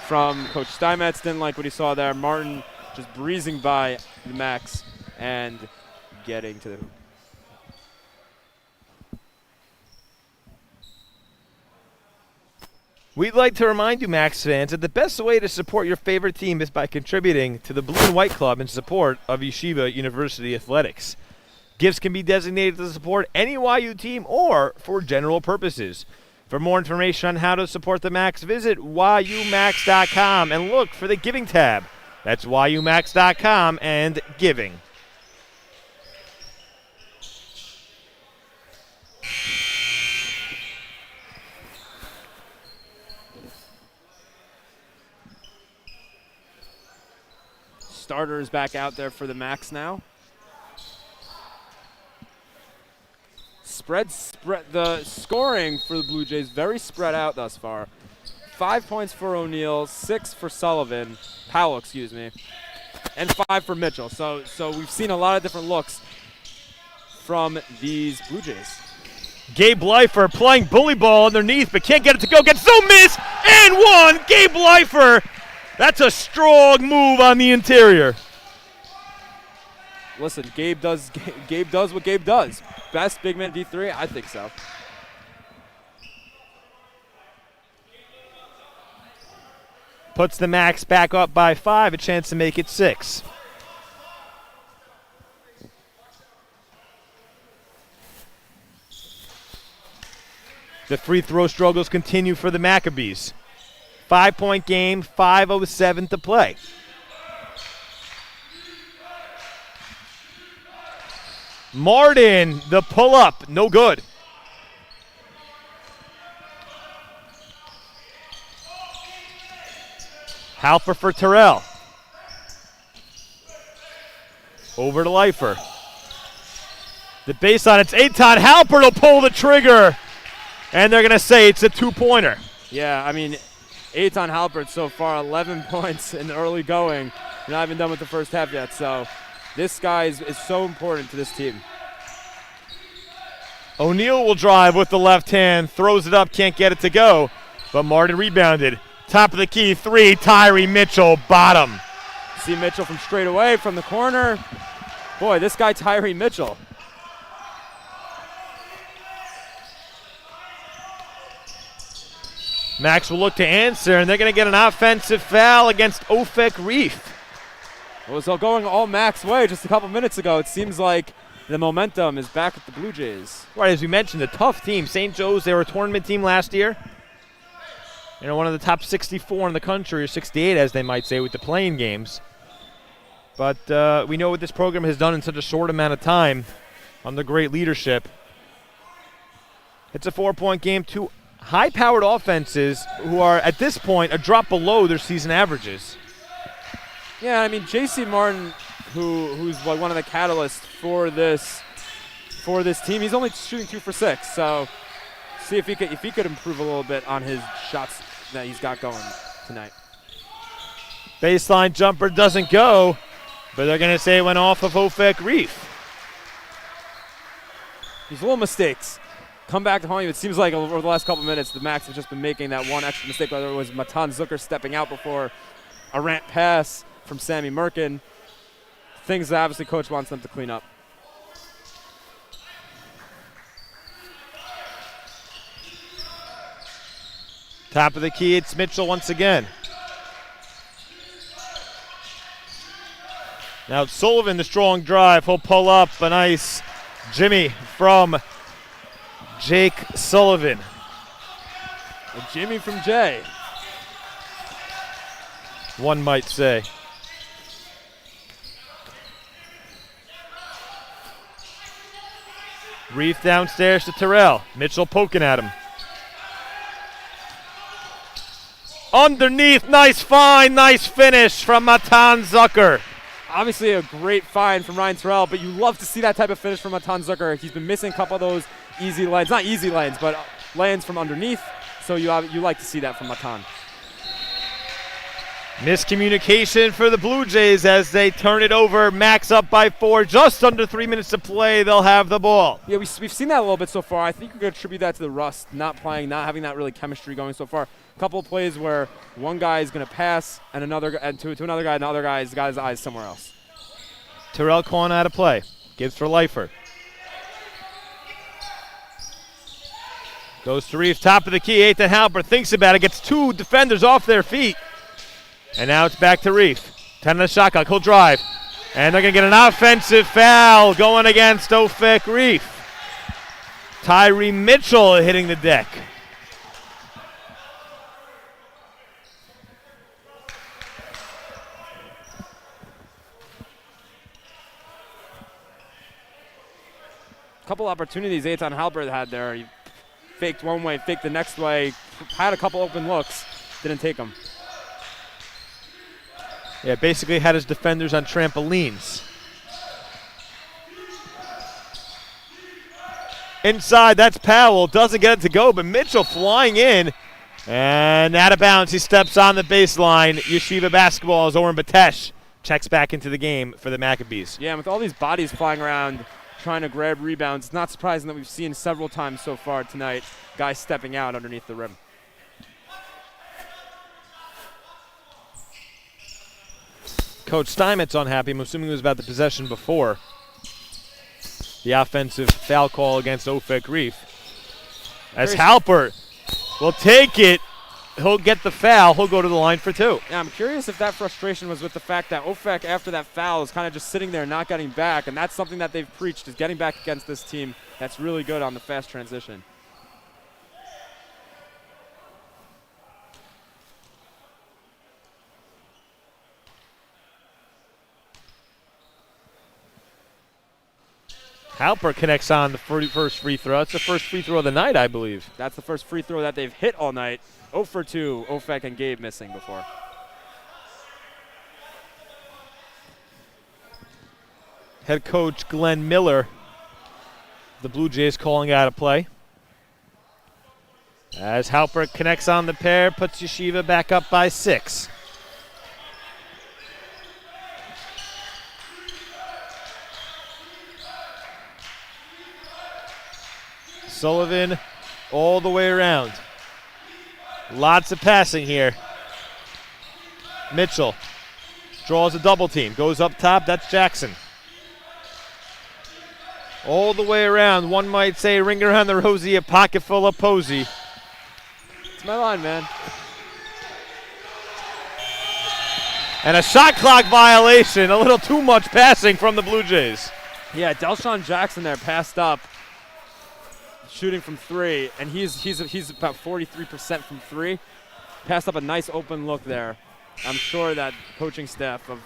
Speaker 2: from Coach Steinmetz. Didn't like what he saw there. Martin just breezing by the Max and getting to the hoop.
Speaker 1: We'd like to remind you, Max fans, that the best way to support your favorite team is by contributing to the Blue and White Club in support of Yeshiva University Athletics. Gifts can be designated to support any YU team or for general purposes. For more information on how to support the Max, visit yumax.com and look for the Giving tab. That's yumax.com and Giving.
Speaker 2: Starters back out there for the Max now. The scoring for the Blue Jays very spread out thus far. 5 points for O'Neal, 6 for Powell, and 5 for Mitchell. So we've seen a lot of different looks from these Blue Jays.
Speaker 1: Gabe Leichter playing bully ball underneath, but can't get it to go. Gets no miss and one. Gabe Leichter. That's a strong move on the interior.
Speaker 2: Listen, Gabe does what Gabe does. Best big man D3? I think so.
Speaker 1: Puts the Max back up by 5, a chance to make it 6. The free throw struggles continue for the Maccabees. 5-point game, 5:07 to play. Martin, the pull-up, no good. Halper for Terrell. Over to Leichter. The baseline, it's Ayden Halper to pull the trigger. And they're going to say it's a two-pointer.
Speaker 2: Yeah, I mean, Ayden Halper so far, 11 points in the early going. Not even done with the first half yet, so this guy is so important to this team.
Speaker 1: O'Neal will drive with the left hand, throws it up, can't get it to go, but Martin rebounded. Top of the key, 3, Tyree Mitchell, bottom.
Speaker 2: See Mitchell from straight away from the corner. Boy, this guy Tyree Mitchell.
Speaker 1: Max will look to answer, and they're going to get an offensive foul against Ofek Reef.
Speaker 2: It was all going all Max way just a couple minutes ago. It seems like the momentum is back with the Blue Jays.
Speaker 1: Right, as we mentioned, a tough team. St. Joe's, they were a tournament team last year. You know, one of the top 64 in the country, or 68 as they might say, with the playing games. But we know what this program has done in such a short amount of time under great leadership. It's a 4-point game, 2 high-powered offenses who are, at this point, a drop below their season averages.
Speaker 2: Yeah, I mean, J.C. Martin, who's like one of the catalysts for this team, he's only shooting 2 for 6. So See if he could improve a little bit on his shots that he's got going tonight.
Speaker 1: Baseline jumper doesn't go, but they're going to say it went off of Ofek Reef.
Speaker 2: These little mistakes come back to haunt you. It seems like over the last couple minutes, the Macs have just been making that one extra mistake, whether it was Matan Zucker stepping out before a rant pass from Sammy Merkin. Things that obviously Coach wants them to clean up.
Speaker 1: Top of the key, it's Mitchell once again. Now it's Sullivan, the strong drive. He'll pull up a nice Jimmy from Jake Sullivan.
Speaker 2: A Jimmy from Jay.
Speaker 1: One might say. Reef downstairs to Terrell. Mitchell poking at him. Underneath, nice find, nice finish from Matan Zucker.
Speaker 2: Obviously a great find from Ryan Terrell, but you love to see that type of finish from Matan Zucker. He's been missing a couple of those easy lanes, not easy lanes, but lanes from underneath, so you like to see that from Matan.
Speaker 1: Miscommunication for the Blue Jays as they turn it over. Max up by 4, just under 3 minutes to play. They'll have the ball.
Speaker 2: Yeah, we've seen that a little bit so far. I think we're going to attribute that to the rust, not playing, not having that really chemistry going so far. A couple of plays where one guy is going to pass and to another guy, and the other guy's got his eyes somewhere else.
Speaker 1: Terrell calling out of play. Gives for Leichter. Goes to Reef, top of the key. Ayden Halper thinks about it, gets 2 defenders off their feet. And now it's back to Reef. 10 on the shot clock. He'll drive. And they're going to get an offensive foul going against Ofek Reef. Tyree Mitchell hitting the deck.
Speaker 2: Couple opportunities Ayden Halper had there. He faked one way, faked the next way, had a couple open looks, didn't take them.
Speaker 1: Yeah, basically had his defenders on trampolines. Inside, that's Powell. Doesn't get it to go, but Mitchell flying in. And out of bounds, he steps on the baseline. Yeshiva basketball as Oren Batesh checks back into the game for the Maccabees.
Speaker 2: Yeah, and with all these bodies flying around trying to grab rebounds, it's not surprising that we've seen several times so far tonight guys stepping out underneath the rim.
Speaker 1: Coach Steinmetz unhappy. I'm assuming it was about the possession before. The offensive foul call against Ofek Reef. As Halpert will take it, he'll get the foul. He'll go to the line for 2.
Speaker 2: Yeah, I'm curious if that frustration was with the fact that Ofek, after that foul, is kind of just sitting there not getting back, and that's something that they've preached, is getting back against this team that's really good on the fast transition.
Speaker 1: Halper connects on the first free throw. That's the first free throw of the night, I believe.
Speaker 2: That's the first free throw that they've hit all night. 0 for 2, Ofek and Gabe missing before.
Speaker 1: Head coach Glenn Miller, the Blue Jays calling out a play. As Halper connects on the pair, puts Yeshiva back up by 6. Sullivan all the way around. Lots of passing here. Mitchell draws a double team, goes up top, that's Jackson. All the way around, one might say, ring around the rosy, a pocket full of Posey.
Speaker 2: It's my line, man.
Speaker 1: And a shot clock violation, a little too much passing from the Blue Jays.
Speaker 2: Yeah, Delshawn Jackson there passed up, shooting from 3, and he's about 43% from 3. Passed up a nice open look there. I'm sure that coaching staff of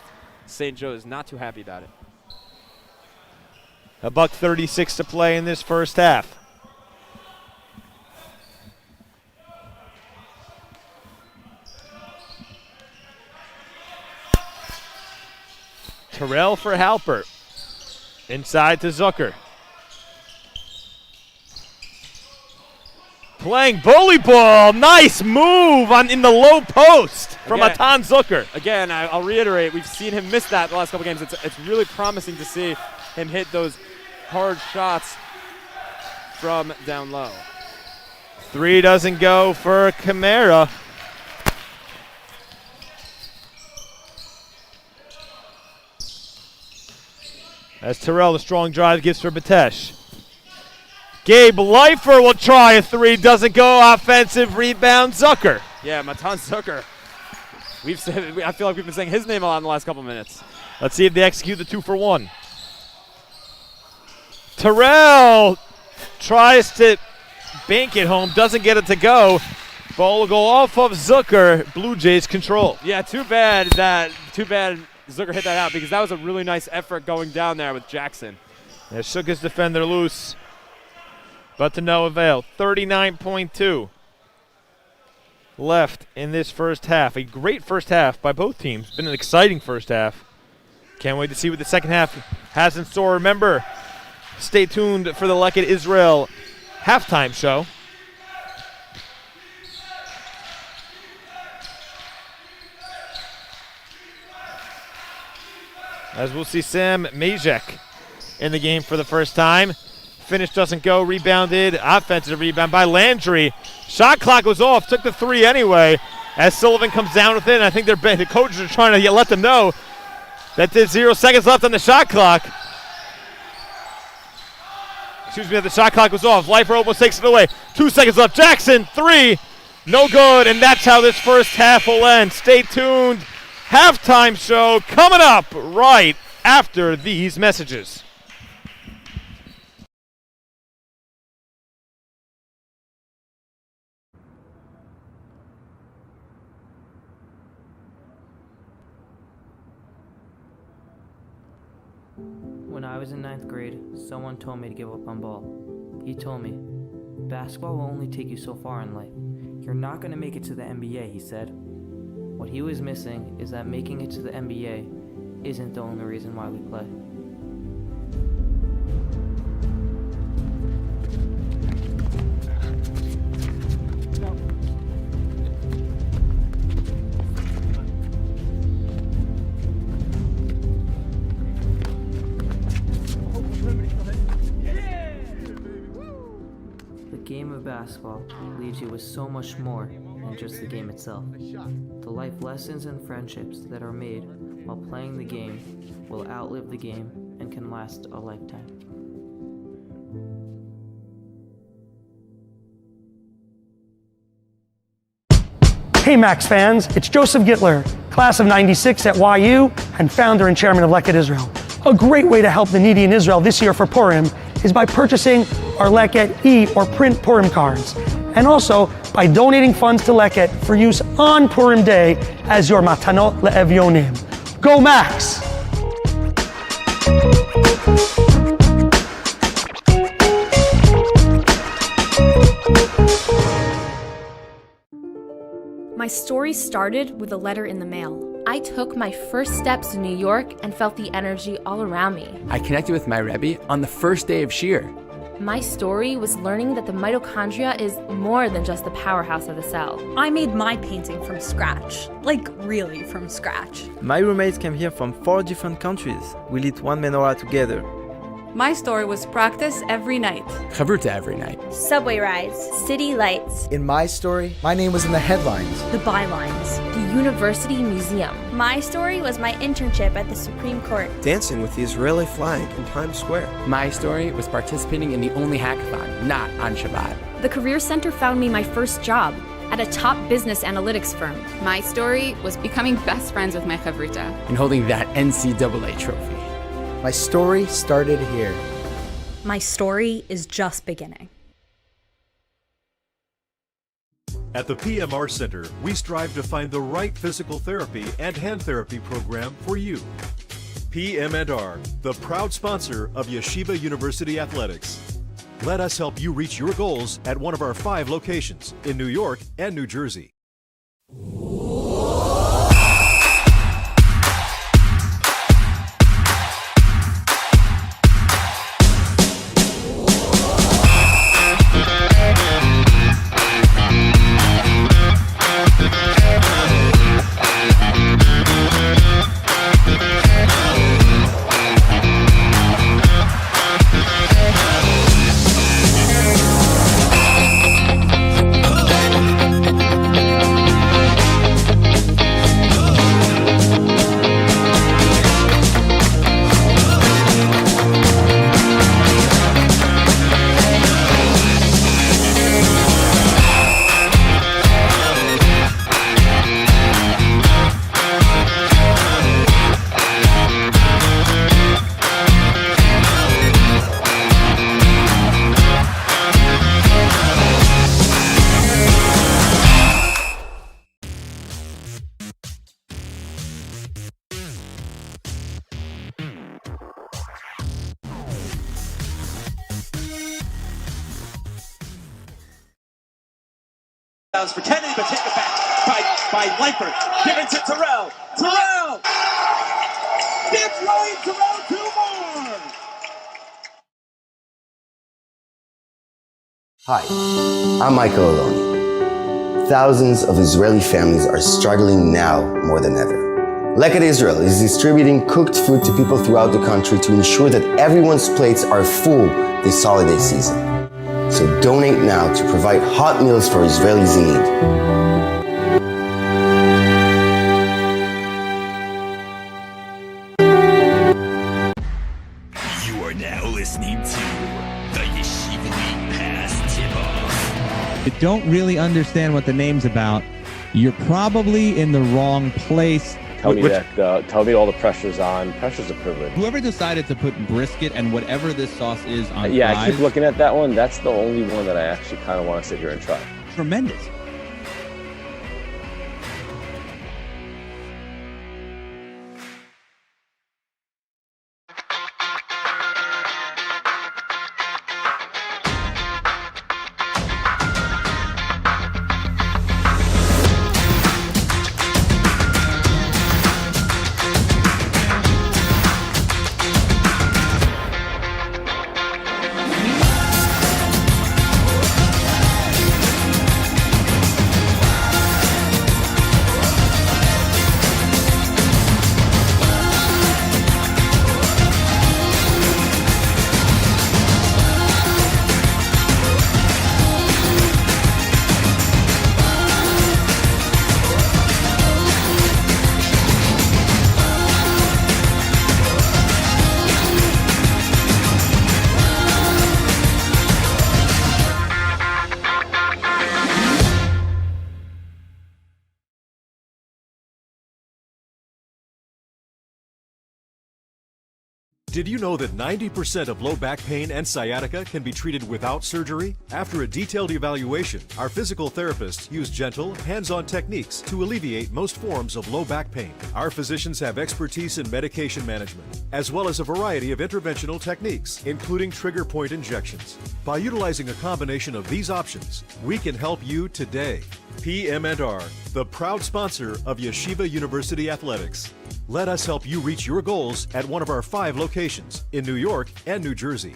Speaker 2: St. Joe is not too happy about it.
Speaker 1: $1:36 to play in this first half. Terrell for Halpert. Inside to Zucker. Playing bully ball. Nice move in the low post from Atan Zucker.
Speaker 2: Again, I'll reiterate, we've seen him miss that the last couple games. It's really promising to see him hit those hard shots from down low.
Speaker 1: 3 doesn't go for Camera. As Terrell, the strong drive gives for Batesh. Gabe Leichter will try a 3, doesn't go. Offensive rebound, Zucker.
Speaker 2: Yeah, Matan Zucker. I feel like we've been saying his name a lot in the last couple minutes.
Speaker 1: Let's see if they execute the 2 for 1. Terrell tries to bank it home, doesn't get it to go. Ball will go off of Zucker. Blue Jays control.
Speaker 2: Yeah, too bad Zucker hit that out because that was a really nice effort going down there with Jackson.
Speaker 1: Yeah, shook his defender loose, but to no avail. 39.2 left in this first half. A great first half by both teams. Been an exciting first half. Can't wait to see what the second half has in store. Remember, stay tuned for the Lekett Israel halftime show. As we'll see Sam Majek in the game for the first time. Finish doesn't go, rebounded. Offensive rebound by Landry. Shot clock was off, took the 3 anyway. As Sullivan comes down with it, I think the coaches are trying to let them know that there's 0 seconds left on the shot clock. Excuse me, the shot clock was off. Leichter almost takes it away. 2 seconds left. Jackson, 3, no good, and that's how this first half will end. Stay tuned. Halftime show coming up right after these messages.
Speaker 3: When I was in 9th grade, someone told me to give up on ball. He told me, basketball will only take you so far in life. You're not going to make it to the NBA, he said. What he was missing is that making it to the NBA isn't the only reason why we play. The game of basketball leaves you with so much more than just the game itself. The life lessons and friendships that are made while playing the game will outlive the game and can last a lifetime.
Speaker 13: Hey Max fans, it's Joseph Gittler, class of '96 at YU and founder and chairman of Lekett Israel. A great way to help the needy in Israel this year for Purim is by purchasing our Lekett e or print Purim cards, and also by donating funds to Lekett for use on Purim Day as your matanot le'evyonim. Go Max!
Speaker 5: My story started with a letter in the mail. I took my first steps in New York and felt the energy all around me.
Speaker 6: I connected with my Rebbe on the first day of Shir.
Speaker 5: My story was learning that the mitochondria is more than just the powerhouse of the cell.
Speaker 7: I made my painting from scratch. Like, really from scratch.
Speaker 8: My roommates came here from 4 different countries. We lit one menorah together.
Speaker 14: My story was practice every night.
Speaker 6: Chavruta every night.
Speaker 9: Subway rides, city lights.
Speaker 10: In my story, my name was in the headlines.
Speaker 5: The bylines. The University Museum.
Speaker 9: My story was my internship at the Supreme Court.
Speaker 11: Dancing with the Israeli flag in Times Square.
Speaker 6: My story was participating in the only hackathon, not on Shabbat.
Speaker 15: The Career Center found me my first job at a top business analytics firm.
Speaker 16: My story was becoming best friends with my chavruta.
Speaker 6: And holding that NCAA trophy.
Speaker 10: My story started here.
Speaker 7: My story is just beginning.
Speaker 4: At the PMR Center, we strive to find the right physical therapy and hand therapy program for you. PM&R, the proud sponsor of Yeshiva University Athletics. Let us help you reach your goals at one of our 5 locations in New York and New Jersey.
Speaker 17: Was pretending, but take it back by Leichter. Given to Terrell. Terrell! It's Roey, Terrell, 2 more!
Speaker 18: Hi, I'm Michael Aloni. Thousands of Israeli families are struggling now more than ever. Leichter Israel is distributing cooked food to people throughout the country to ensure that everyone's plates are full this holiday season. So donate now to provide hot meals for Israelis in need.
Speaker 19: You are now listening to the Yeshiva League Pass Tip-Off.
Speaker 20: If you don't really understand what the name's about, you're probably in the wrong place.
Speaker 21: Tell me all the pressure's on. Pressure's a privilege.
Speaker 20: Whoever decided to put brisket and whatever this sauce is on fries,
Speaker 21: I keep looking at that one. That's the only one that I actually kind of want to sit here and try.
Speaker 20: Tremendous.
Speaker 4: Did you know that 90% of low back pain and sciatica can be treated without surgery? After a detailed evaluation, our physical therapists use gentle, hands-on techniques to alleviate most forms of low back pain. Our physicians have expertise in medication management, as well as a variety of interventional techniques, including trigger point injections. By utilizing a combination of these options, we can help you today. PM&R, the proud sponsor of Yeshiva University Athletics. Let us help you reach your goals at one of our 5 locations in New York and New Jersey.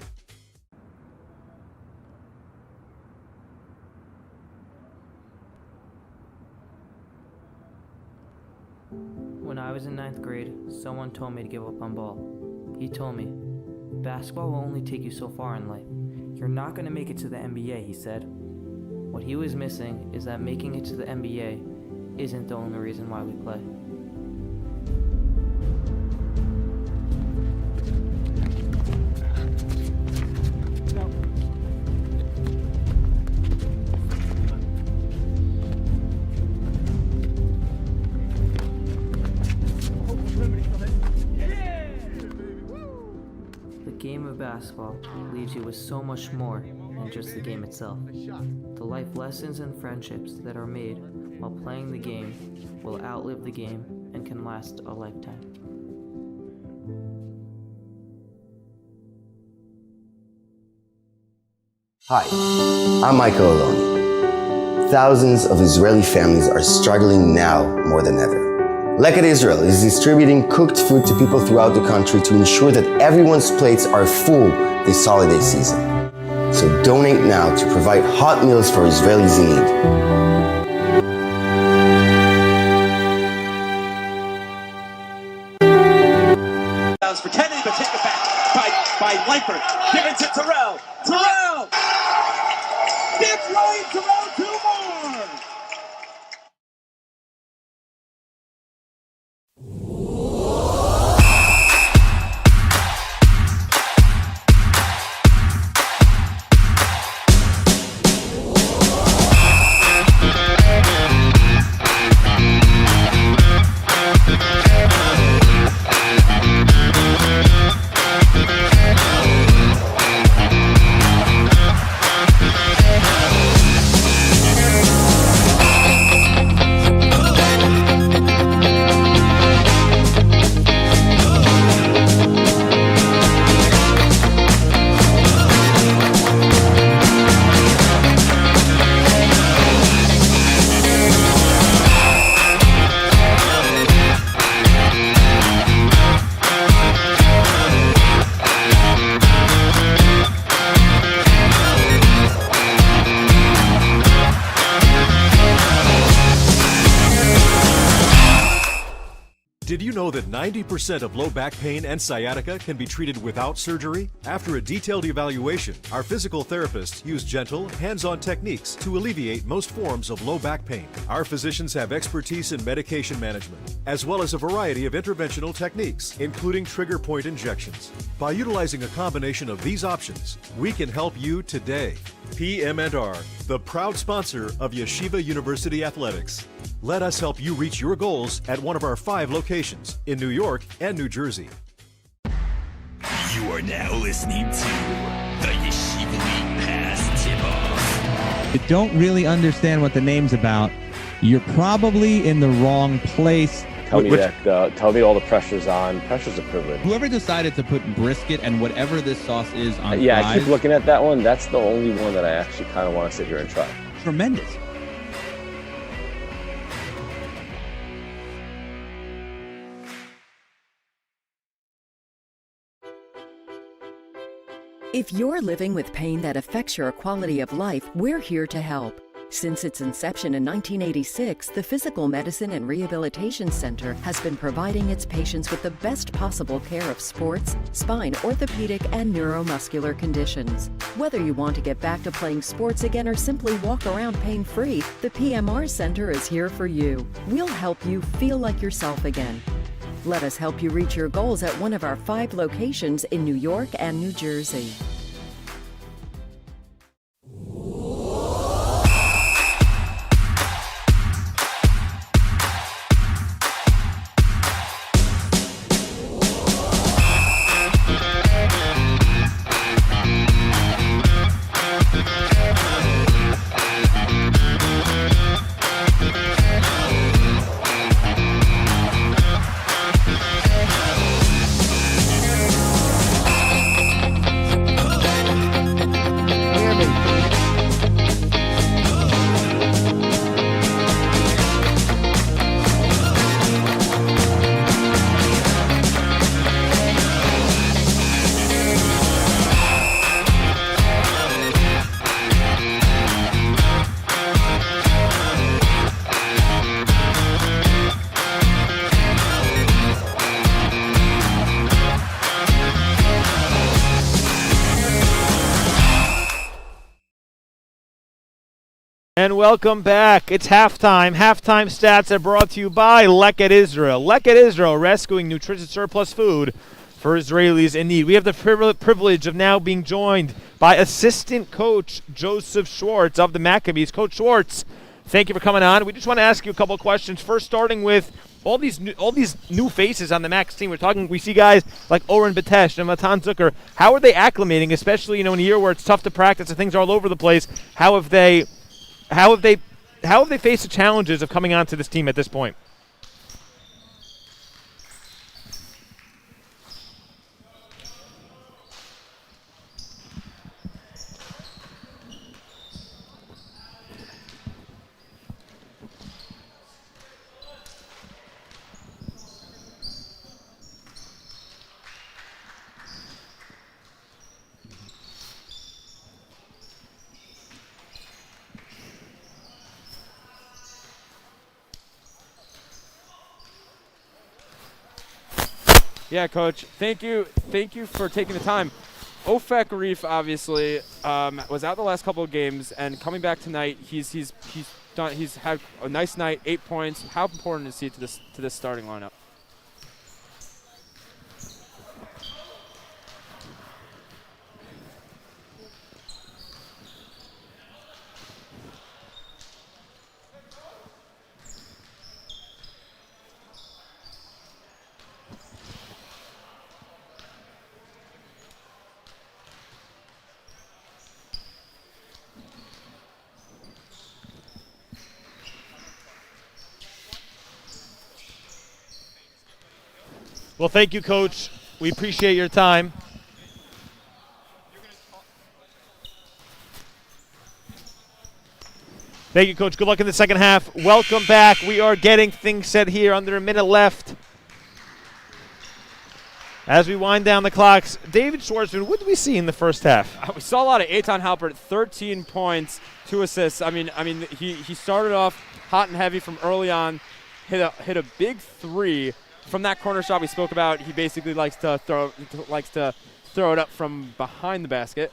Speaker 3: When I was in 9th grade, someone told me to give up on ball. He told me, basketball will only take you so far in life. You're not going to make it to the NBA, he said. What he was missing is that making it to the NBA isn't the only reason why we play. The game of basketball leaves you with so much more than just the game itself. The life lessons and friendships that are made while playing the game will outlive the game and can last a lifetime.
Speaker 18: Hi, I'm Michael Aloni. Thousands of Israeli families are struggling now more than ever. Leichter Israel is distributing cooked food to people throughout the country to ensure that everyone's plates are full this holiday season. So donate now to provide hot meals for Israelis in need.
Speaker 17: Was pretending, but take it back by Leichter. Given to Terrell. Terrell! It's Roey, Terrell, 2 more!
Speaker 4: Did you know that 90% of low back pain and sciatica can be treated without surgery? After a detailed evaluation, our physical therapists use gentle, hands-on techniques to alleviate most forms of low back pain. Our physicians have expertise in medication management, as well as a variety of interventional techniques, including trigger point injections. By utilizing a combination of these options, we can help you today. PM&R, the proud sponsor of Yeshiva University Athletics. Let us help you reach your goals at one of our 5 locations in New York and New Jersey.
Speaker 19: You are now listening to the Yeshiva League Pass Tip-Off.
Speaker 20: You don't really understand what the name's about. You're probably in the wrong place.
Speaker 21: Tell me all the pressure's on. Pressure's a privilege.
Speaker 20: Whoever decided to put brisket and whatever this sauce is on
Speaker 21: Yeah,
Speaker 20: fries,
Speaker 21: I keep looking at that one. That's the only one that I actually kind of want to sit here and try.
Speaker 20: tremendous.
Speaker 12: If you're living with pain that affects your quality of life, we're here to help. Since its inception in 1986, the Physical Medicine and Rehabilitation Center has been providing its patients with the best possible care of sports, spine, orthopedic, and neuromuscular conditions. Whether you want to get back to playing sports again or simply walk around pain-free, the PMR Center is here for you. We'll help you feel like yourself again. Let us help you reach your goals at one of our 5 locations in New York and New Jersey.
Speaker 1: And welcome back. It's halftime. Halftime stats are brought to you by Leichter Israel. Leichter Israel, rescuing nutritious surplus food for Israelis in need. We have the privilege of now being joined by assistant coach Joseph Schwartz of the Maccabees. Coach Schwartz, thank you for coming on. We just want to ask you a couple of questions. First, starting with all these new faces on the Max team. We see guys like Oren Batesh and Matan Zucker. How are they acclimating, especially in a year where it's tough to practice and things are all over the place? How have they faced the challenges of coming onto this team at this point?
Speaker 2: Yeah, Coach. Thank you for taking the time. Ofek Reef obviously was out the last couple of games, and coming back tonight, he's had a nice night, 8 points. How important is he to this starting lineup?
Speaker 1: Well, thank you, Coach. We appreciate your time. Thank you, Coach. Good luck in the second half. Welcome back. We are getting things set here. Under a minute left. As we wind down the clocks, David Schwartzman, what did we see in the first half?
Speaker 2: We saw a lot of Eitan Halpert, 13 points, 2 assists. I mean, he started off hot and heavy from early on, hit a big 3 from that corner shot we spoke about, he basically likes to throw it up from behind the basket.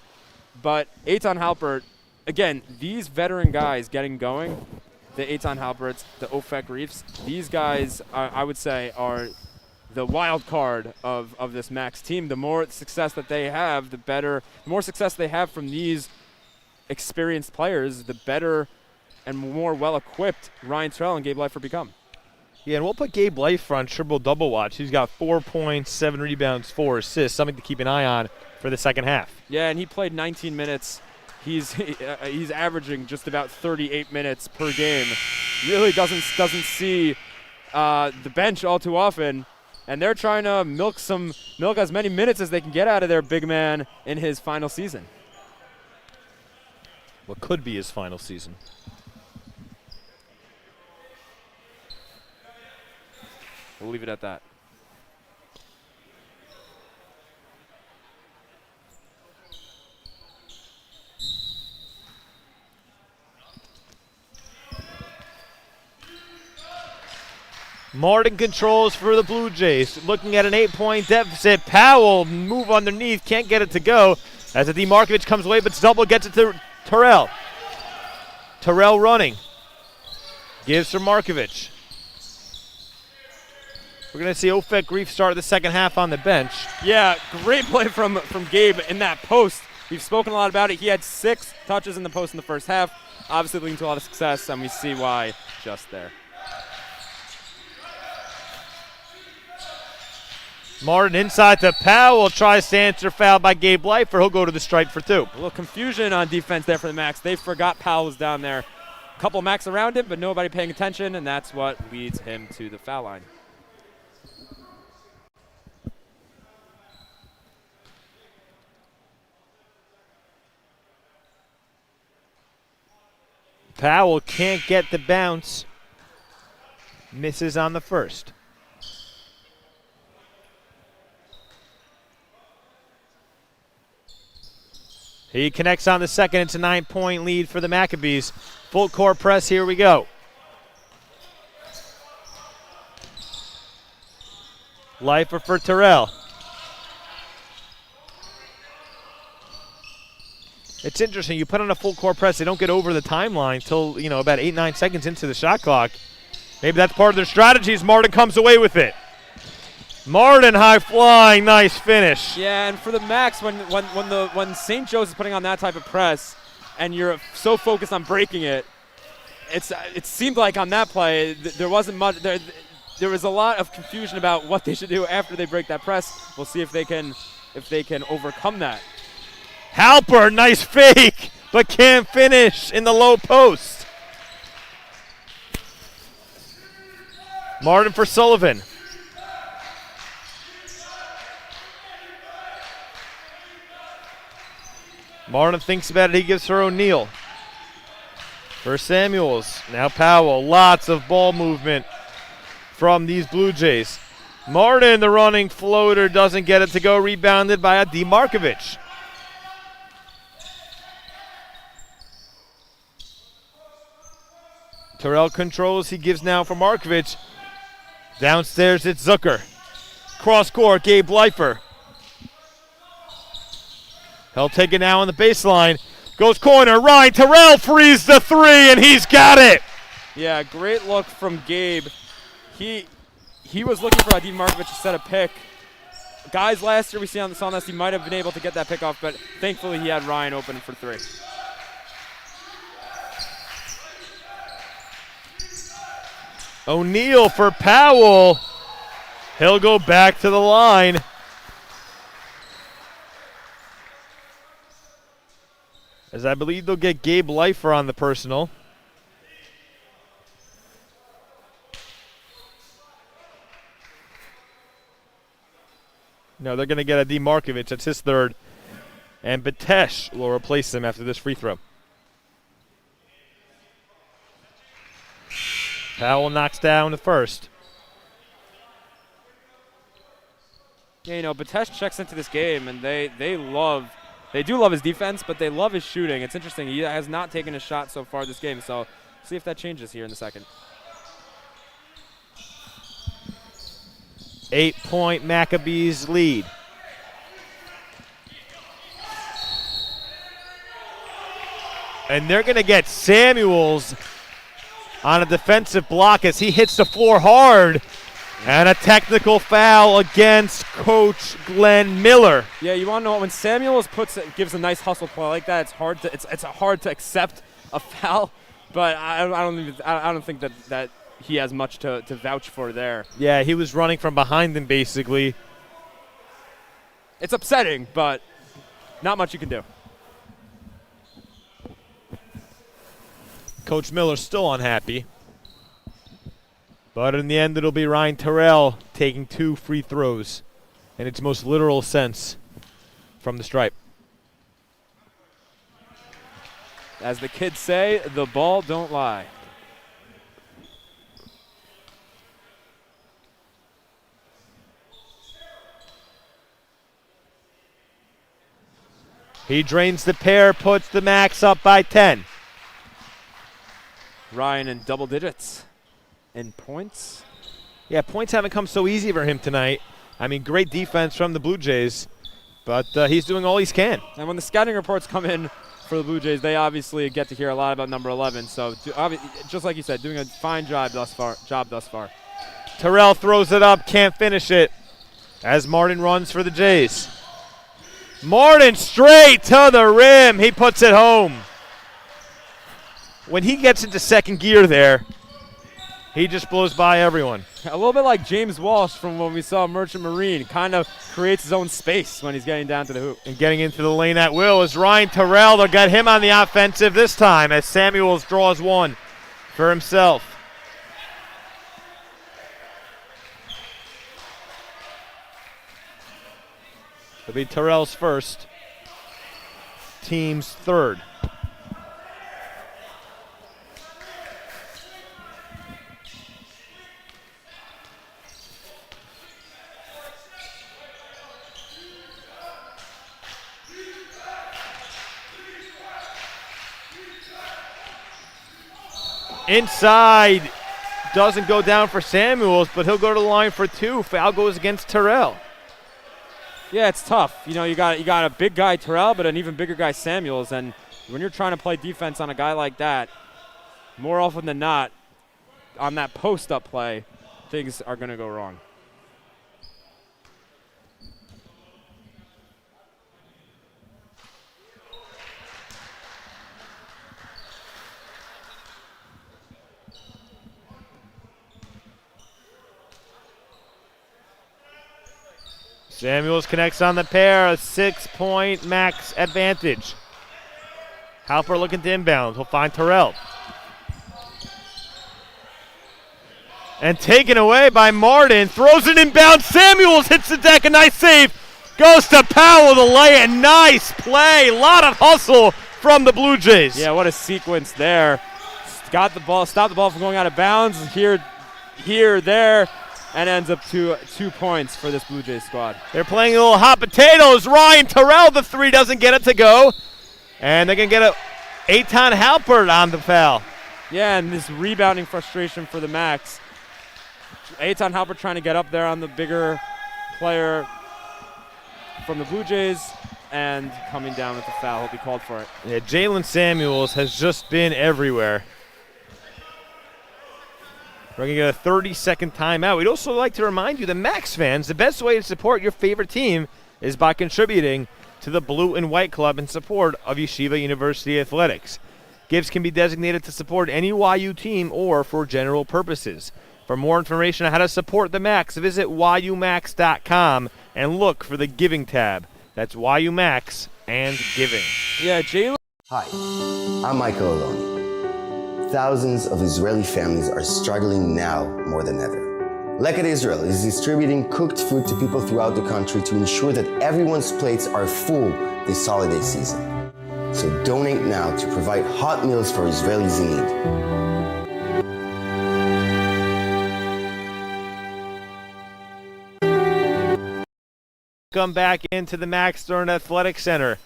Speaker 2: But Eitan Halpert, again, these veteran guys getting going, the Eitan Halperts, the Ofek Reefs, these guys, I would say, are the wild card of this Max team. The more success that they have, the better. The more success they have from these experienced players, the better and more well-equipped Ryan Terrell and Gabe Leichter become.
Speaker 1: Yeah, and we'll put Gabe Leichter on triple-double watch. He's got 4 points, 7 rebounds, 4 assists, something to keep an eye on for the second half.
Speaker 2: Yeah, and he played 19 minutes. He's averaging just about 38 minutes per game. Really doesn't see the bench all too often, and they're trying to milk as many minutes as they can get out of their big man in his final season.
Speaker 1: What could be his final season.
Speaker 2: We'll leave it at that.
Speaker 1: Martin controls for the Blue Jays. Looking at an 8-point deficit. Powell move underneath. Can't get it to go. As a Demarkovich comes away, but Stubble gets it to Terrell. Terrell running. Gives for Markovich. We're going to see Ofek Reef start the second half on the bench.
Speaker 2: Yeah, great play from Gabe in that post. We've spoken a lot about it. He had 6 touches in the post in the first half. Obviously leading to a lot of success, and we see why just there.
Speaker 1: Martin inside to Powell. Tries to answer foul by Gabe Leichter. He'll go to the stripe for 2.
Speaker 2: A little confusion on defense there for the Max. They forgot Powell was down there. A couple Max around him, but nobody paying attention, and that's what leads him to the foul line.
Speaker 1: Powell can't get the bounce. Misses on the first. He connects on the second. It's a 9-point lead for the Maccabees. Full court press. Here we go. Leichter for Terrell. It's interesting. You put on a full court press, they don't get over the timeline till about 8-9 seconds into the shot clock. Maybe that's part of their strategy as Martin comes away with it. Martin high flying, nice finish.
Speaker 2: Yeah, and for the Max, when St. Joe's is putting on that type of press, and you're so focused on breaking it, it seemed like on that play there wasn't much. There was a lot of confusion about what they should do after they break that press. We'll see if they can overcome that.
Speaker 1: Halpert, nice fake, but can't finish in the low post. Martin for Sullivan. Martin thinks about it. He gives her O'Neal. For Samuels. Now Powell. Lots of ball movement from these Blue Jays. Martin, the running floater, doesn't get it to go. Rebounded by a Demarkovich. Terrell controls. He gives now for Markovich. Downstairs, it's Zucker. Cross court, Gabe Leichter. He'll take it now on the baseline. Goes corner. Ryan Terrell frees the 3, and he's got it.
Speaker 2: Yeah, great look from Gabe. He was looking for a Demarkovich to set a pick. Guys, last year we saw this, he might have been able to get that pick off, but thankfully he had Ryan open for 3.
Speaker 1: O'Neal for Powell. He'll go back to the line. As I believe they'll get Gabe Leichter on the personal. No, they're going to get a Demarkovich. That's his 3rd. And Batesh will replace him after this free throw. Powell knocks down the first.
Speaker 2: Yeah, Batesh checks into this game, and they do love his defense, but they love his shooting. It's interesting. He has not taken a shot so far this game, so see if that changes here in the second.
Speaker 1: 8-point Maccabees lead. And they're going to get Samuels on a defensive block as he hits the floor hard. And a technical foul against Coach Glenn Miller.
Speaker 2: Yeah, you want to know when Samuels gives a nice hustle play like that, it's hard to accept a foul. But I don't think that he has much to vouch for there.
Speaker 1: Yeah, he was running from behind him basically.
Speaker 2: It's upsetting, but not much you can do.
Speaker 1: Coach Miller's still unhappy. But in the end, it'll be Ryan Terrell taking 2 free throws in its most literal sense from the stripe.
Speaker 2: As the kids say, the ball don't lie.
Speaker 1: He drains the pair, puts the Max up by 10.
Speaker 2: Ryan in double digits. In points?
Speaker 1: Yeah, points haven't come so easy for him tonight. I mean, great defense from the Blue Jays, but he's doing all he can.
Speaker 2: And when the scouting reports come in for the Blue Jays, they obviously get to hear a lot about number 11. So, just like you said, doing a fine job thus far.
Speaker 1: Terrell throws it up, can't finish it, as Martin runs for the Jays. Martin straight to the rim. He puts it home. When he gets into second gear there, he just blows by everyone.
Speaker 2: A little bit like James Walsh from when we saw Merchant Marine. Kind of creates his own space when he's getting down to the hoop.
Speaker 1: And getting into the lane at will is Ryan Terrell. They'll get him on the offensive this time as Samuels draws one for himself. It'll be Terrell's first, team's third. Inside, doesn't go down for Samuels, but he'll go to the line for 2. Foul goes against Terrell.
Speaker 2: Yeah, it's tough. You know, you got a big guy Terrell, but an even bigger guy Samuels, and when you're trying to play defense on a guy like that, more often than not, on that post-up play, things are going to go wrong.
Speaker 1: Samuels connects on the pair, a 6-point Max advantage. Halper looking to inbound. He'll find Terrell. And taken away by Martin. Throws it inbound. Samuels hits the deck. A nice save. Goes to Powell to lay it. Nice play. A lot of hustle from the Blue Jays.
Speaker 2: Yeah, what a sequence there. Got the ball, stopped the ball from going out of bounds. Here, there. And ends up to 2 points for this Blue Jays squad.
Speaker 1: They're playing a little hot potatoes. Ryan Terrell, the 3 doesn't get it to go. And they're going to get Ayden Halpert on the foul.
Speaker 2: Yeah, and this rebounding frustration for the Max. Ayden Halpert trying to get up there on the bigger player from the Blue Jays and coming down with the foul. He'll be called for it.
Speaker 1: Yeah, Jalen Samuels has just been everywhere. We're going to get a 30-second timeout. We'd also like to remind you, the Max fans, the best way to support your favorite team is by contributing to the Blue and White Club in support of Yeshiva University Athletics. Gifts can be designated to support any YU team or for general purposes. For more information on how to support the Max, visit yumax.com and look for the Giving tab. That's YUMax and Giving.
Speaker 2: Yeah, Jalen.
Speaker 18: Hi, I'm Michael Aloni. Thousands of Israeli families are struggling now more than ever. Leichter Israel is distributing cooked food to people throughout the country to ensure that everyone's plates are full this holiday season. So donate now to provide hot meals for Israelis in need.
Speaker 1: Come back into the Max Stern Athletic Center.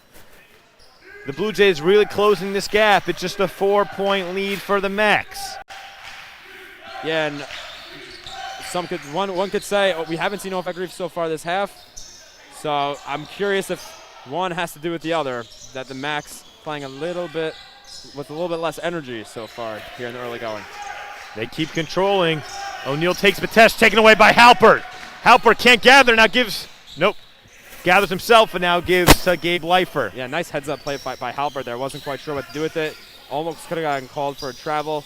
Speaker 1: The Blue Jays really closing this gap. It's just a 4-point lead for the Max.
Speaker 2: Yeah, and one could say, oh, we haven't seen off Grief so far this half. So I'm curious if one has to do with the other. That the Max playing a little bit with a little bit less energy so far here in the early going.
Speaker 1: They keep controlling. O'Neal takes Batesh, taken away by Halpert. Halpert can't gather, now gives, nope. Gathers himself and now gives to Gabe Leichter.
Speaker 2: Yeah, nice heads-up play by Halpert there. Wasn't quite sure what to do with it. Almost could have gotten called for a travel,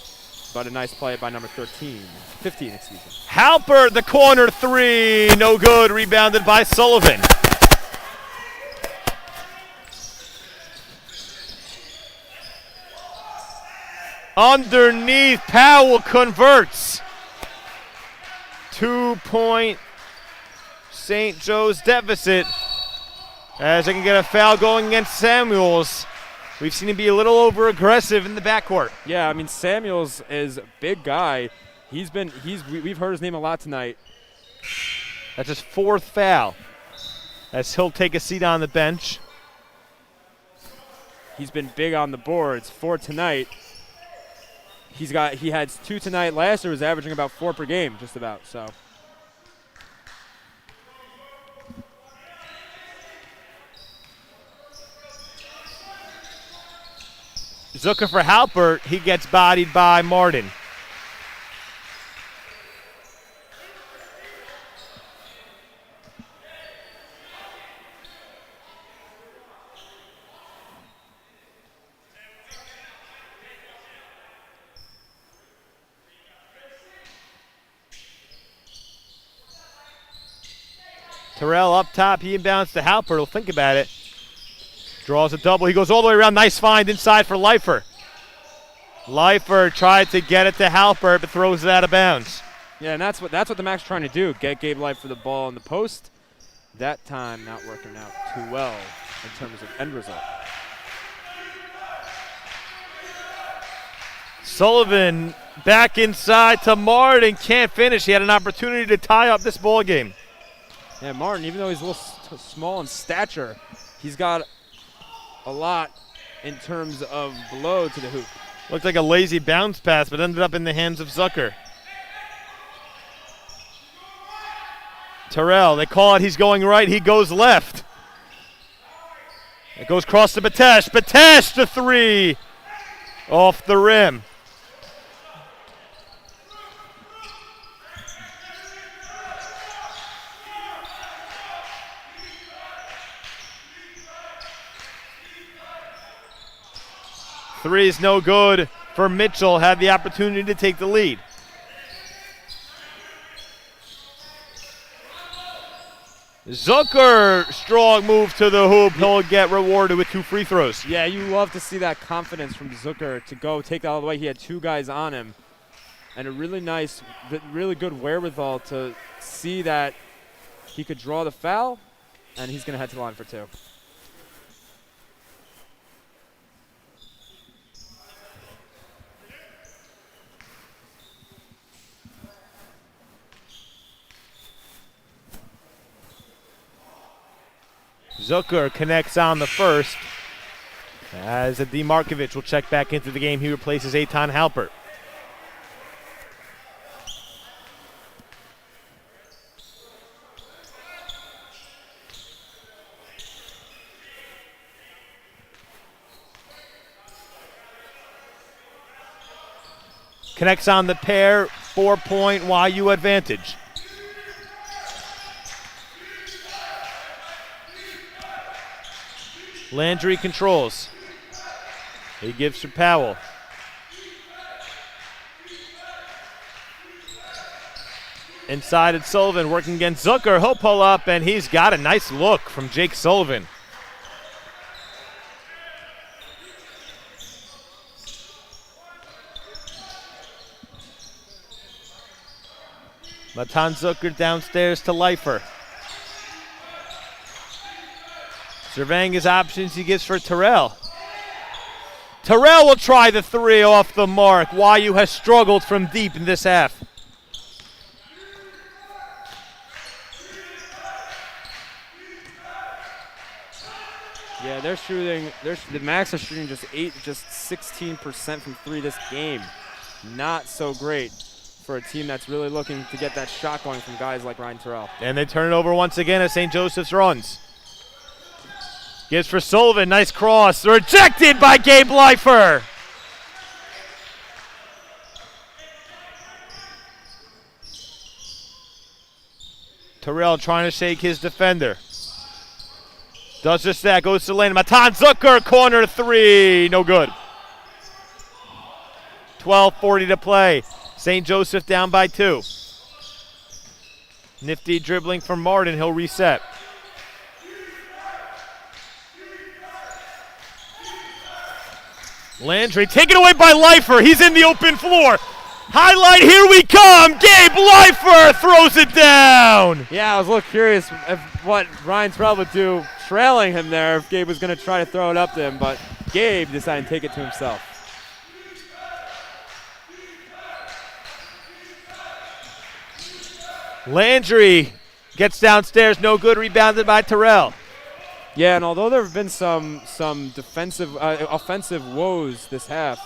Speaker 2: but a nice play by number 15, excuse me.
Speaker 1: Halpert, the corner three, no good. Rebounded by Sullivan. Underneath, Powell converts. 2-point St. Joe's deficit as they can get a foul going against Samuels. We've seen him be a little over-aggressive in the backcourt.
Speaker 2: Yeah, I mean, Samuels is a big guy. We've heard his name a lot tonight.
Speaker 1: That's his 4th foul as he'll take a seat on the bench.
Speaker 2: He's been big on the boards for tonight. He had 2 tonight. Last year was averaging about 4 per game, just about. So.
Speaker 1: Zucker for Halpert. He gets bodied by Martin. Terrell up top, he inbounds to Halpert. He'll think about it. Draws a double. He goes all the way around. Nice find inside for Leichter. Leichter tried to get it to Halpert, but throws it out of bounds.
Speaker 2: Yeah, and that's what the Max trying to do. Get Gabe Leichter the ball in the post. That time not working out too well in terms of end result.
Speaker 1: Sullivan back inside to Martin. Can't finish. He had an opportunity to tie up this ball game.
Speaker 2: Yeah, Martin, even though he's a little small in stature, he's got a lot in terms of blow to the hoop.
Speaker 1: Looked like a lazy bounce pass, but ended up in the hands of Zucker. Terrell, they call it, he's going right, he goes left. It goes across to Batesh. Batesh the 3 off the rim. Three is no good for Mitchell. Had the opportunity to take the lead. Zucker, strong move to the hoop. He'll get rewarded with 2 free throws.
Speaker 2: Yeah, you love to see that confidence from Zucker to go take that all the way. He had 2 guys on him. And a really nice, really good wherewithal to see that he could draw the foul, and he's going to head to the line for 2.
Speaker 1: Zucker connects on the first as Demarkovich will check back into the game. He replaces Eitan Halpert. Connects on the pair, 4-point YU advantage. Landry controls. He gives to Powell. Inside it's Sullivan working against Zucker. He'll pull up, and he's got a nice look from Jake Sullivan. Matan Zucker downstairs to Leichter. Surveying his options, he gives for Terrell. Terrell will try the 3 off the mark. YU has struggled from deep in this half.
Speaker 2: Yeah, they're shooting. The Max are shooting just 16% from 3 this game. Not so great for a team that's really looking to get that shot going from guys like Ryan Terrell.
Speaker 1: And they turn it over once again as St. Joseph's runs. Gives for Sullivan, nice cross. Rejected by Gabe Leichter. Terrell trying to shake his defender. Does just that, goes to the lane. Matan Zucker, corner three, no good. 12:40 to play. St. Joseph down by 2. Nifty dribbling from Martin, he'll reset. Landry taken away by Leichter, he's in the open floor. Highlight, here we come, Gabe Leichter throws it down.
Speaker 2: Yeah, I was a little curious if what Ryan Terrell would do trailing him there, if Gabe was going to try to throw it up to him, but Gabe decided to take it to himself.
Speaker 1: Landry gets downstairs, no good, rebounded by Terrell.
Speaker 2: Yeah, and although there have been some defensive, offensive woes this half,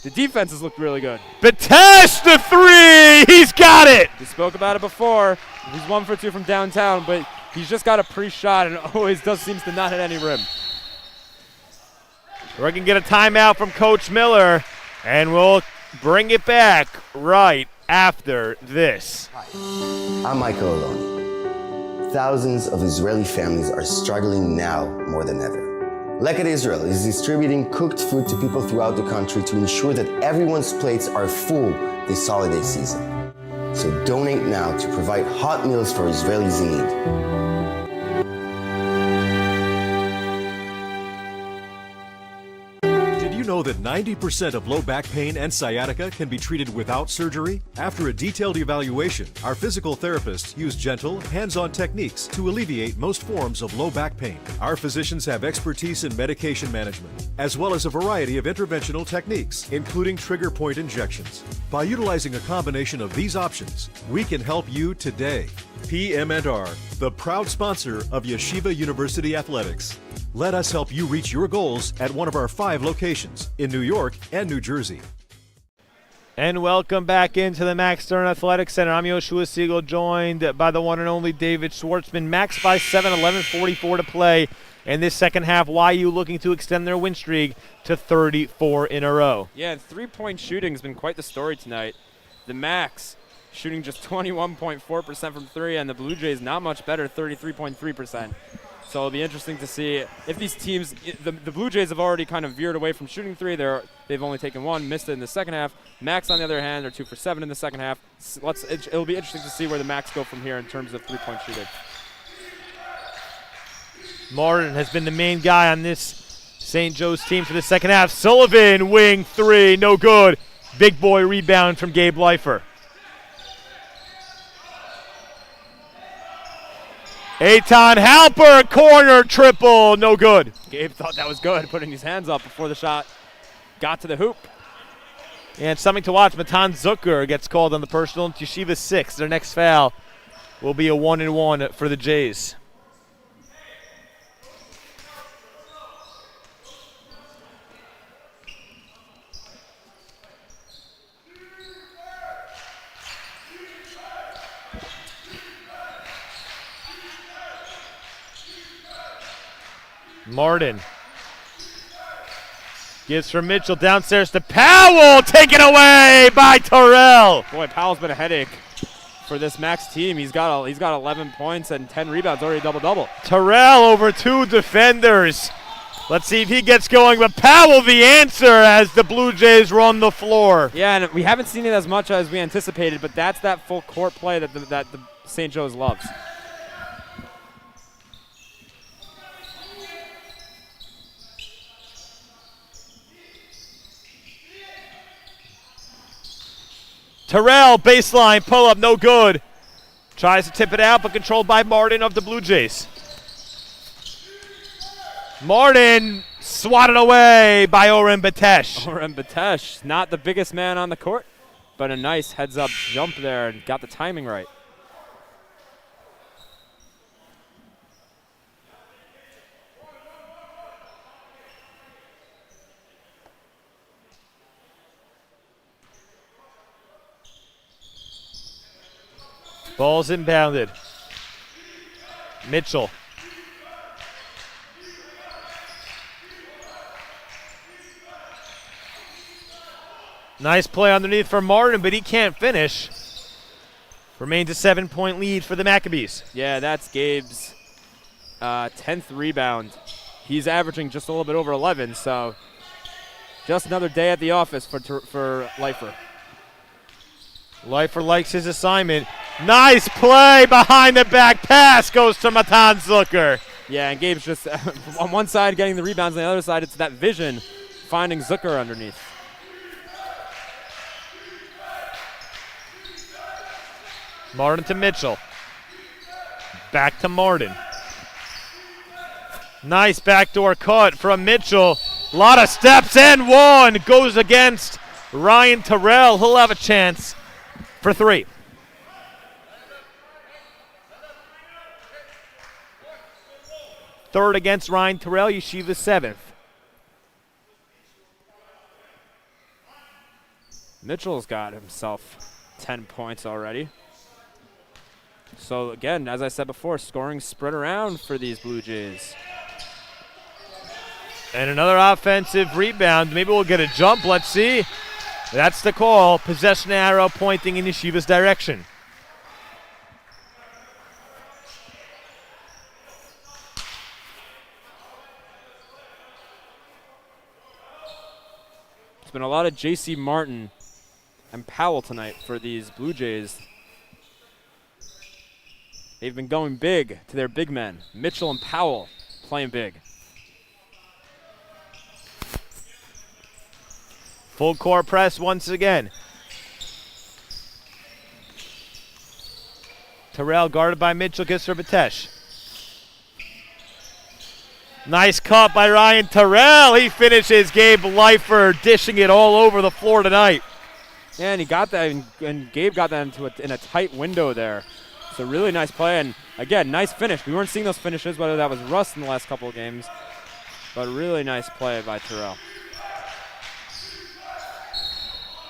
Speaker 2: the defense has looked really good.
Speaker 1: Baynash the three, he's got it.
Speaker 2: We spoke about it before. He's 1 for 2 from downtown, but he's just got a pre-shot and always seems to not hit any rim.
Speaker 1: We're going to get a timeout from Coach Miller, and we'll bring it back right after this.
Speaker 18: I'm Michael Oloni. Thousands of Israeli families are struggling now more than ever. Leichter Israel is distributing cooked food to people throughout the country to ensure that everyone's plates are full this holiday season. So donate now to provide hot meals for Israelis in need.
Speaker 4: Did you know that 90% of low back pain and sciatica can be treated without surgery? After a detailed evaluation, our physical therapists use gentle, hands-on techniques to alleviate most forms of low back pain. Our physicians have expertise in medication management, as well as a variety of interventional techniques, including trigger point injections. By utilizing a combination of these options, we can help you today. PM&R, the proud sponsor of Yeshiva University Athletics. Let us help you reach your goals at one of our 5 locations in New York and New Jersey.
Speaker 1: And welcome back into the Max Stern Athletic Center. I'm Yehoshua Segal, joined by the one and only David Schwartzman. Max by 7, 11:44 to play in this second half. YU looking to extend their win streak to 34 in a row.
Speaker 2: Yeah, and three-point shooting has been quite the story tonight. The Max shooting just 21.4% from 3, and the Blue Jays not much better, 33.3%. So it'll be interesting to see if these teams, the Blue Jays have already kind of veered away from shooting 3. They've only taken 1, missed it in the second half. Max, on the other hand, are 2 for 7 in the second half. It'll be interesting to see where the Max go from here in terms of three-point shooting.
Speaker 1: Martin has been the main guy on this St. Joe's team for the second half. Sullivan, wing 3, no good. Big boy rebound from Gabe Leichter. Eitan Halper, corner triple, no good.
Speaker 2: Gabe thought that was good, putting his hands up before the shot got to the hoop.
Speaker 1: And something to watch, Matan Zucker gets called on the personal. Yeshiva 6, their next foul will be a 1-and-1 for the Jays. Martin gives for Mitchell, downstairs to Powell, taken away by Terrell.
Speaker 2: Boy, Powell's been a headache for this Max team. He's got 11 points and 10 rebounds, already double-double.
Speaker 1: Terrell over 2 defenders. Let's see if he gets going, but Powell the answer as the Blue Jays run the floor.
Speaker 2: Yeah, and we haven't seen it as much as we anticipated, but that's that full court play that the St. Joe's loves.
Speaker 1: Terrell, baseline, pull-up, no good. Tries to tip it out, but controlled by Martin of the Blue Jays. Martin swatted away by Oren Baynash.
Speaker 2: Oren Baynash, not the biggest man on the court, but a nice heads-up jump there and got the timing right.
Speaker 1: Ball's inbounded. Mitchell. Nice play underneath for Martin, but he can't finish. Remains a 7-point lead for the Maccabees.
Speaker 2: Yeah, that's Gabe's 10th rebound. He's averaging just a little bit over 11, so just another day at the office for Leichter.
Speaker 1: Leichter likes his assignment. Nice play behind the back pass goes to Matan Zucker.
Speaker 2: Yeah, and Gabe's just on one side getting the rebounds, on the other side it's that vision finding Zucker underneath.
Speaker 1: Martin to Mitchell. Back to Martin. Nice backdoor cut from Mitchell. A lot of steps and one goes against Ryan Terrell. He'll have a chance for 3. Third against Ryan Terrell, Yeshiva 7th.
Speaker 2: Mitchell's got himself 10 points already. So again, as I said before, scoring spread around for these Blue Jays.
Speaker 1: And another offensive rebound. Maybe we'll get a jump. Let's see. That's the call. Possession arrow pointing in Yeshiva's direction.
Speaker 2: It's been a lot of J.C. Martin and Powell tonight for these Blue Jays. They've been going big to their big men. Mitchell and Powell playing big.
Speaker 1: Full court press once again. Terrell guarded by Mitchell, gets for Batesh. Nice cut by Ryan Terrell. He finishes. Gabe Leichter dishing it all over the floor tonight.
Speaker 2: Yeah, and he got that, and Gabe got that in a tight window there. It's a really nice play, and again, nice finish. We weren't seeing those finishes, whether that was Russ in the last couple of games, but really nice play by Terrell.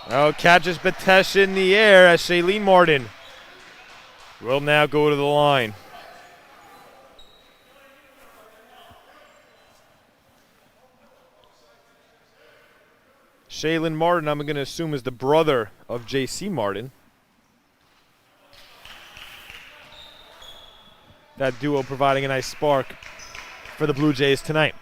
Speaker 1: Oh, catches Batesh in the air as Shailene Martin will now go to the line. Shailene Martin, I'm going to assume, is the brother of J.C. Martin. That duo providing a nice spark for the Blue Jays tonight.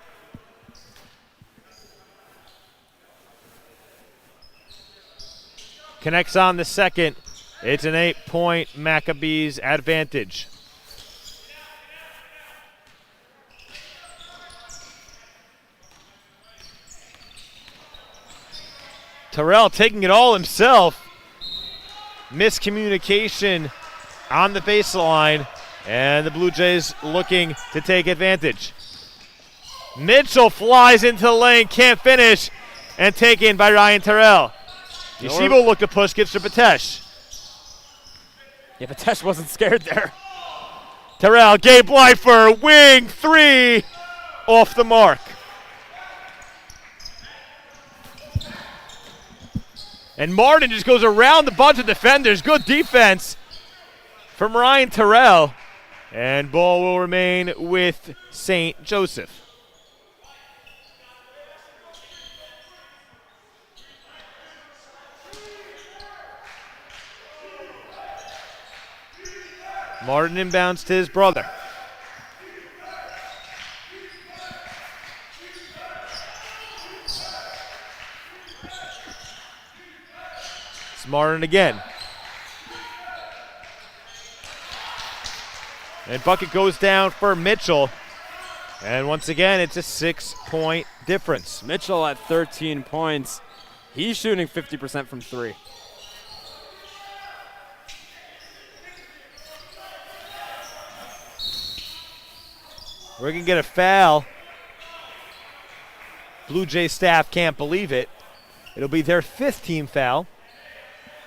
Speaker 1: Connects on the second. It's an 8-point Maccabees advantage. Terrell taking it all himself. Miscommunication on the baseline, and the Blue Jays looking to take advantage. Mitchell flies into the lane, can't finish, and taken by Ryan Terrell. Yeshiva will look to push, gets to Batesh.
Speaker 2: Yeah, Batesh wasn't scared there.
Speaker 1: Terrell, Gabe Leichter, wing 3, off the mark. And Martin just goes around the bunch of defenders. Good defense from Ryan Terrell. And ball will remain with St. Joseph. Martin inbounds to his brother. It's Martin again. And bucket goes down for Mitchell. And once again, it's a 6-point difference.
Speaker 2: Mitchell at 13 points. He's shooting 50% from 3.
Speaker 1: We're going to get a foul. Blue Jay staff can't believe it. It'll be their 5th team foul.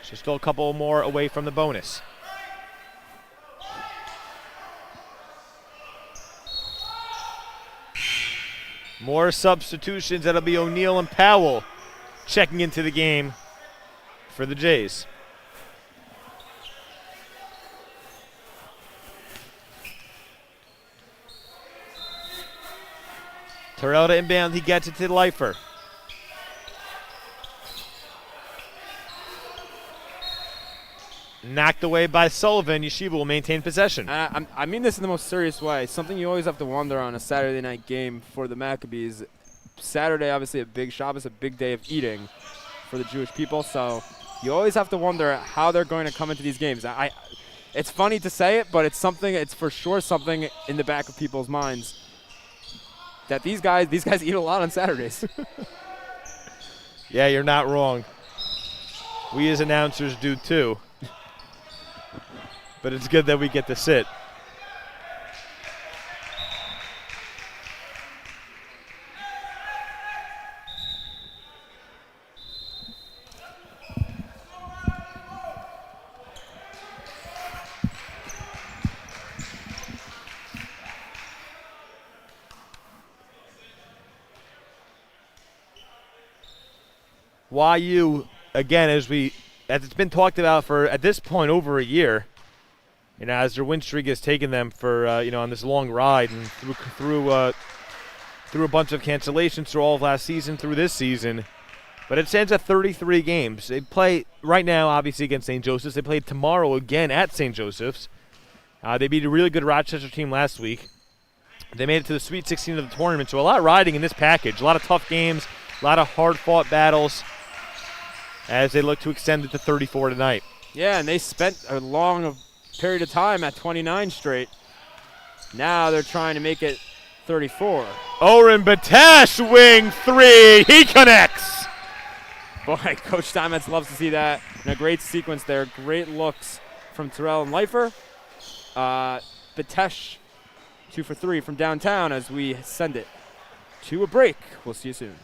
Speaker 1: So still a couple more away from the bonus. More substitutions. That'll be O'Neal and Powell checking into the game for the Jays. Terrell to inbound. He gets it to Leichter. Knocked away by Sullivan. Yeshiva will maintain possession.
Speaker 2: I mean this in the most serious way. Something you always have to wonder on a Saturday night game for the Maccabees. Saturday, obviously a big Shabbos, a big day of eating for the Jewish people. So you always have to wonder how they're going to come into these games. It's funny to say it, but it's for sure something in the back of people's minds that these guys eat a lot on Saturdays.
Speaker 1: Yeah, you're not wrong. We as announcers do too. But it's good that we get to sit. YU, again, as it's been talked about for, at this point, over a year, as their win streak has taken them for, on this long ride and through a bunch of cancellations through all of last season, through this season. But it stands at 33 games. They play right now, obviously, against St. Joseph's. They play tomorrow again at St. Joseph's. They beat a really good Rochester team last week. They made it to the Sweet 16 of the tournament, so a lot riding in this package. A lot of tough games, a lot of hard-fought battles as they look to extend it to 34 tonight.
Speaker 2: Yeah, and they spent a long period of time at 29 straight. Now they're trying to make it 34.
Speaker 1: Oren Batesh, wing three. He connects.
Speaker 2: Boy, Coach Steinmetz loves to see that. And a great sequence there. Great looks from Terrell and Leichter. Batesh, 2 for 3 from downtown as we send it to a break. We'll see you soon.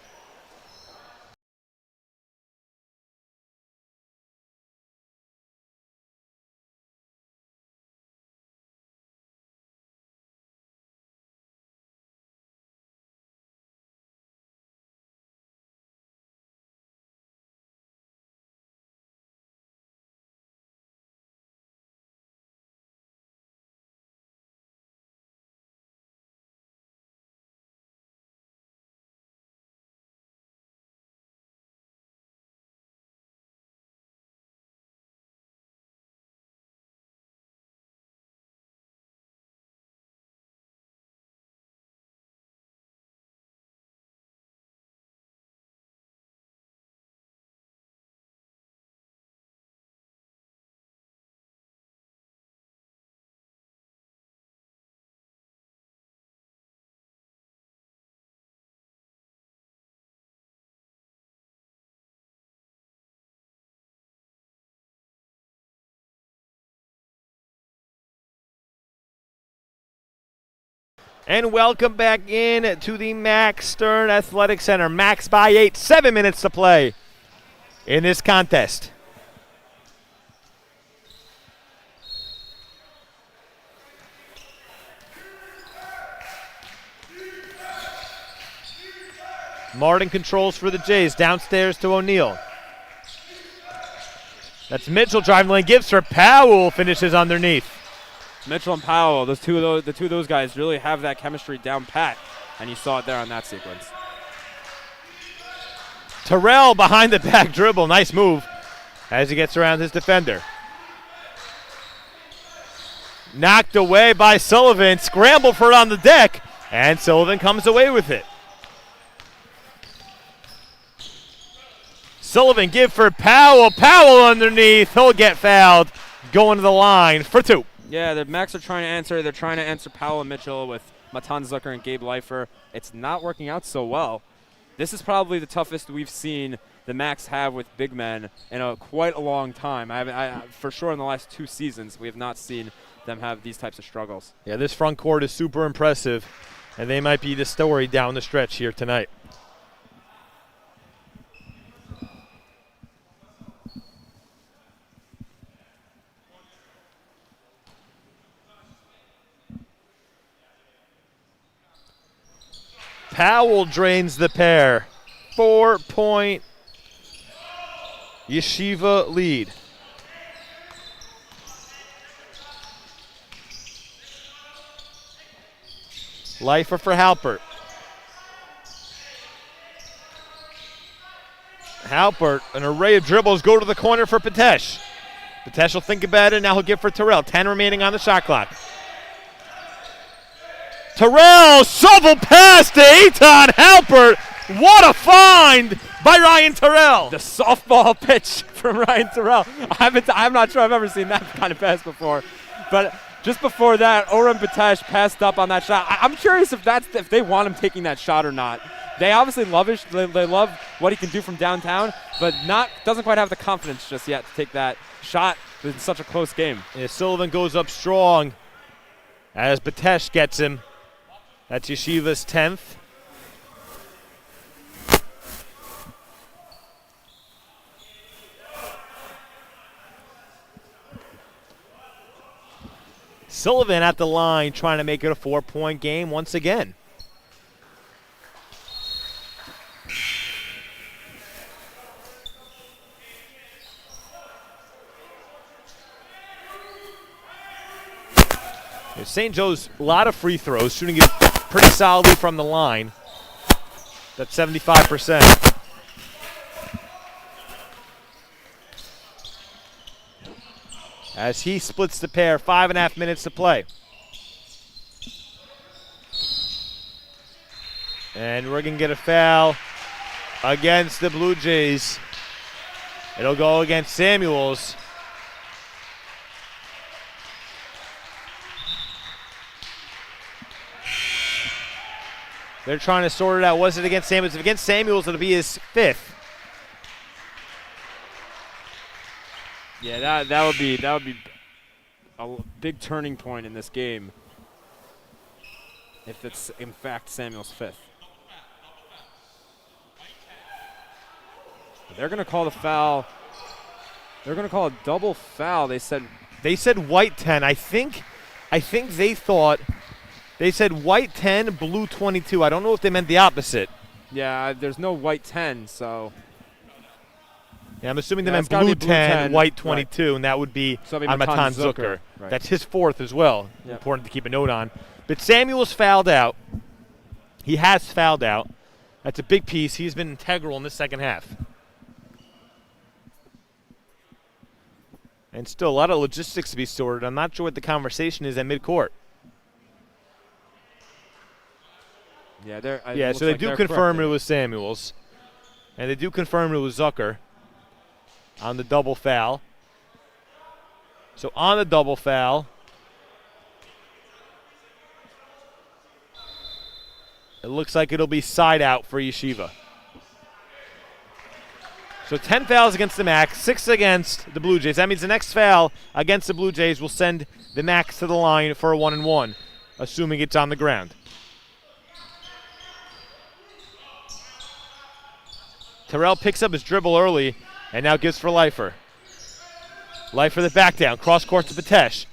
Speaker 1: And welcome back in to the Max Stern Athletic Center. Max by 8, 7 minutes to play in this contest. Martin controls for the Jays. Downstairs to O'Neal. That's Mitchell driving lane. Gives for Powell. Finishes underneath.
Speaker 2: Mitchell and Powell, the two of those guys really have that chemistry down pat, and you saw it there on that sequence.
Speaker 1: Terrell behind the back dribble. Nice move as he gets around his defender. Knocked away by Sullivan. Scramble for it on the deck, and Sullivan comes away with it. Sullivan give for Powell. Powell underneath. He'll get fouled. Going to the line for 2.
Speaker 2: Yeah, the Macs are trying to answer. They're trying to answer Powell and Mitchell with Matan Zucker and Gabe Leichter. It's not working out so well. This is probably the toughest we've seen the Macs have with big men in quite a long time. For sure in the last 2 seasons, we have not seen them have these types of struggles.
Speaker 1: Yeah, this front court is super impressive, and they might be the story down the stretch here tonight. Powell drains the pair. 4-point Yeshiva lead. Leichter for Halpert. Halpert, an array of dribbles go to the corner for Patesh. Patesh will think about it, now he'll give for Terrell. 10 remaining on the shot clock. Terrell, shovel pass to Eitan Halpert. What a find by Ryan Terrell.
Speaker 2: The softball pitch from Ryan Terrell. I'm not sure I've ever seen that kind of pass before. But just before that, Orem Patesh passed up on that shot. I'm curious if they want him taking that shot or not. They obviously love it. They love what he can do from downtown, but doesn't quite have the confidence just yet to take that shot in such a close game.
Speaker 1: Yeah, Sullivan goes up strong as Patesh gets him. That's Yeshiva's 10th. Sullivan at the line trying to make it a 4-point game once again. St. Joe's, a lot of free throws, shooting it pretty solidly from the line. That's 75%. As he splits the pair, 5.5 minutes to play. And we're going to get a foul against the Blue Jays. It'll go against Samuels. They're trying to sort it out. Was it against Samuels? If against Samuels, it'll be his 5th.
Speaker 2: Yeah, that would be a big turning point in this game if it's in fact Samuel's 5th. They're going to call the foul. They're going to call a double foul. They said
Speaker 1: white 10. I think they thought they said white 10, blue 22. I don't know if they meant the opposite.
Speaker 2: Yeah, there's no white 10, so.
Speaker 1: Yeah, I'm assuming they meant blue 10, white 22, right. And that would be on Matan Zucker.
Speaker 2: Right.
Speaker 1: That's his 4th as well.
Speaker 2: Yep.
Speaker 1: Important to keep a note on. But Samuel's fouled out. He has fouled out. That's a big piece. He's been integral in this second half. And still a lot of logistics to be sorted. I'm not sure what the conversation is at midcourt.
Speaker 2: Yeah,
Speaker 1: so they do confirm it was Samuels. And they do confirm it was Zucker on the double foul. So on the double foul, it looks like it'll be side out for Yeshiva. So 10 fouls against the Max, 6 against the Blue Jays. That means the next foul against the Blue Jays will send the Max to the line for a 1-and-1, assuming it's on the ground. Terrell picks up his dribble early and now gives for Leichter. Leichter the back down, cross court to Patesh.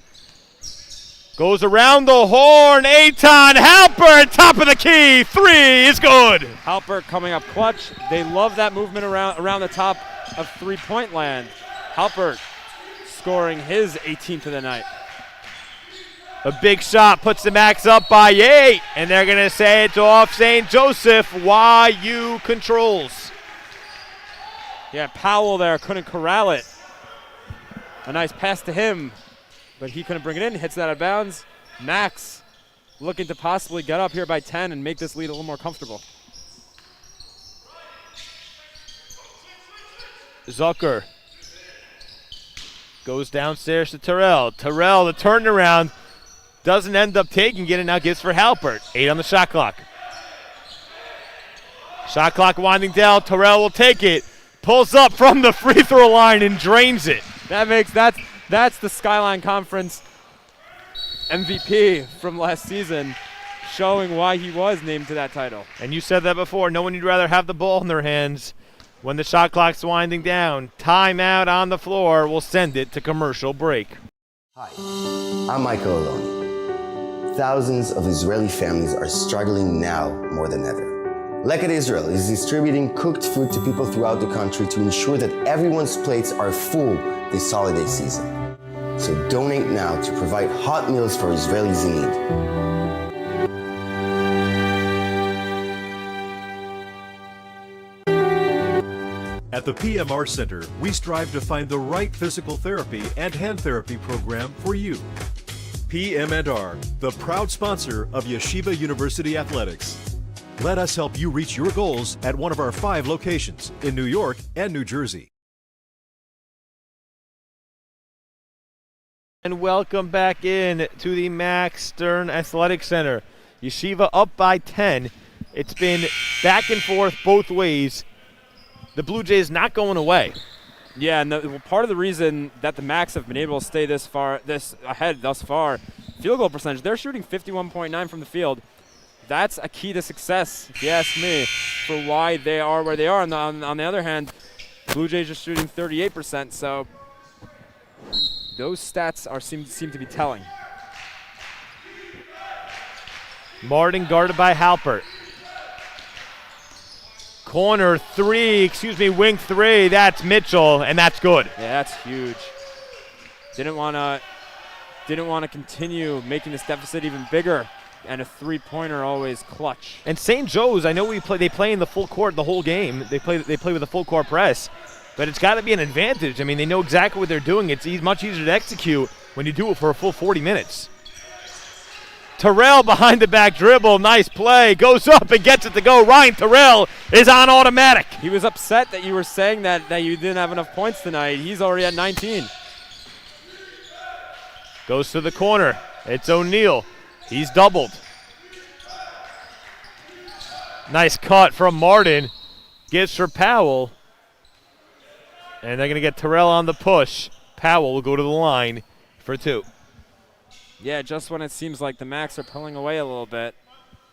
Speaker 1: Goes around the horn, Eitan Halpert, top of the key, 3 is good.
Speaker 2: Halpert coming up clutch. They love that movement around the top of three-point land. Halpert scoring his 18th of the night.
Speaker 1: A big shot puts the Max up by 8, and they're going to say it's off St. Joseph. YU controls.
Speaker 2: Yeah, Powell there couldn't corral it. A nice pass to him, but he couldn't bring it in. Hits that out of bounds. Max looking to possibly get up here by 10 and make this lead a little more comfortable.
Speaker 1: Zucker goes downstairs to Terrell. Terrell, the turnaround, doesn't end up taking it, and now gives for Halpert. 8 on the shot clock. Shot clock winding down. Terrell will take it. Pulls up from the free throw line and drains it.
Speaker 2: That's the Skyline Conference MVP from last season, showing why he was named to that title.
Speaker 1: And you said that before. No one would rather have the ball in their hands when the shot clock's winding down. Timeout on the floor. We'll send it to commercial break.
Speaker 18: Hi, I'm Michael Oloni. Thousands of Israeli families are struggling now more than ever. Leichter Israel is distributing cooked food to people throughout the country to ensure that everyone's plates are full this holiday season. So donate now to provide hot meals for Israelis in need.
Speaker 4: At the PMR Center, we strive to find the right physical therapy and hand therapy program for you. PM&R, the proud sponsor of Yeshiva University Athletics. Let us help you reach your goals at one of our 5 locations in New York and New Jersey.
Speaker 1: And welcome back in to the Max Stern Athletic Center. Yeshiva up by 10. It's been back and forth both ways. The Blue Jays not going away.
Speaker 2: Yeah, and part of the reason that the Max have been able to stay this ahead thus far, field goal percentage, they're shooting 51.9 from the field. That's a key to success, if you ask me, for why they are where they are. On the other hand, Blue Jays are shooting 38%, so those stats seem to be telling.
Speaker 1: Martin guarded by Halpert. Corner wing 3, that's Mitchell, and that's good.
Speaker 2: Yeah, that's huge. Didn't want to continue making this deficit even bigger, and a three-pointer always clutch.
Speaker 1: And St. Joe's, I know they play in the full court the whole game. They play with a full court press, but it's got to be an advantage. I mean, they know exactly what they're doing. It's much easier to execute when you do it for a full 40 minutes. Terrell behind the back dribble, nice play, goes up and gets it to go. Ryan Terrell is on automatic.
Speaker 2: He was upset that you were saying that you didn't have enough points tonight. He's already at 19.
Speaker 1: Goes to the corner. It's O'Neal. He's doubled. Nice cut from Martin. Gives for Powell. And they're going to get Terrell on the push. Powell will go to the line for 2.
Speaker 2: Yeah, just when it seems like the Max are pulling away a little bit,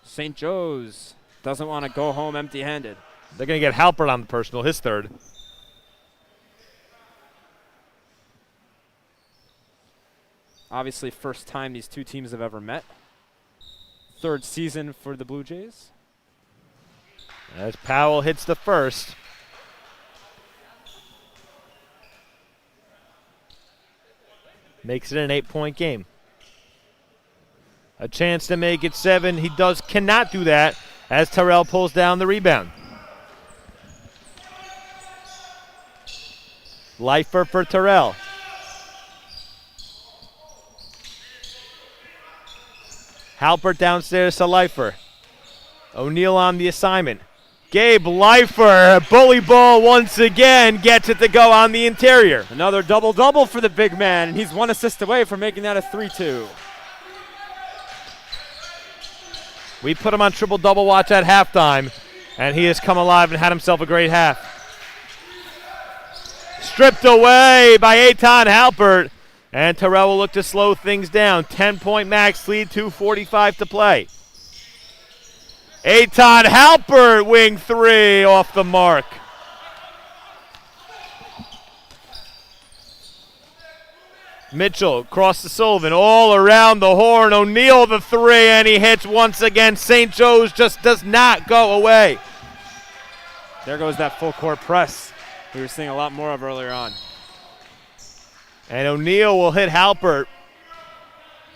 Speaker 2: St. Joe's doesn't want to go home empty-handed.
Speaker 1: They're going to get Halpert on the personal, his 3rd.
Speaker 2: Obviously, first time these two teams have ever met. 3rd season for the Blue Jays.
Speaker 1: As Powell hits the first. Makes it an 8-point game. A chance to make it 7. He cannot do that as Terrell pulls down the rebound. Leichter for Terrell. Halpert downstairs to Leichter. O'Neal on the assignment. Gabe Leichter, bully ball once again, gets it to go on the interior.
Speaker 2: Another double-double for the big man, and he's 1 assist away from making that a 3-2.
Speaker 1: We put him on triple-double watch at halftime, and he has come alive and had himself a great half. Stripped away by Eitan Halpert, and Terrell will look to slow things down. 10-point Max lead, 2:45 to play. Eitan Halpert, wing 3, off the mark. Mitchell across to Sullivan, all around the horn. O'Neal the 3, and he hits once again. St. Joe's just does not go away.
Speaker 2: There goes that full court press we were seeing a lot more of earlier on.
Speaker 1: And O'Neal will hit Halpert.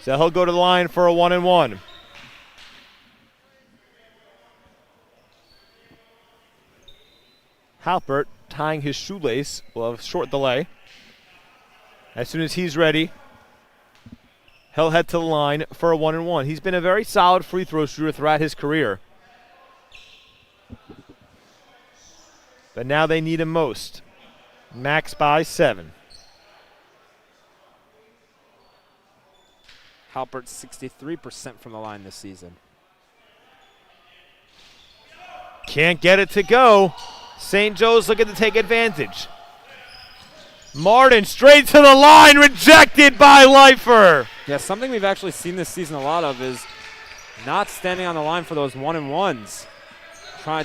Speaker 1: So he'll go to the line for a 1-and-1. Halpert tying his shoelace. Will have a short delay. As soon as he's ready, he'll head to the line for a 1-and-1. He's been a very solid free throw shooter throughout his career. But now they need him most. Max by 7.
Speaker 2: Halpert's 63% from the line this season.
Speaker 1: Can't get it to go. St. Joe's looking to take advantage. Martin straight to the line, rejected by Leichter.
Speaker 2: Yeah, something we've actually seen this season a lot of is not standing on the line for those 1-and-1s.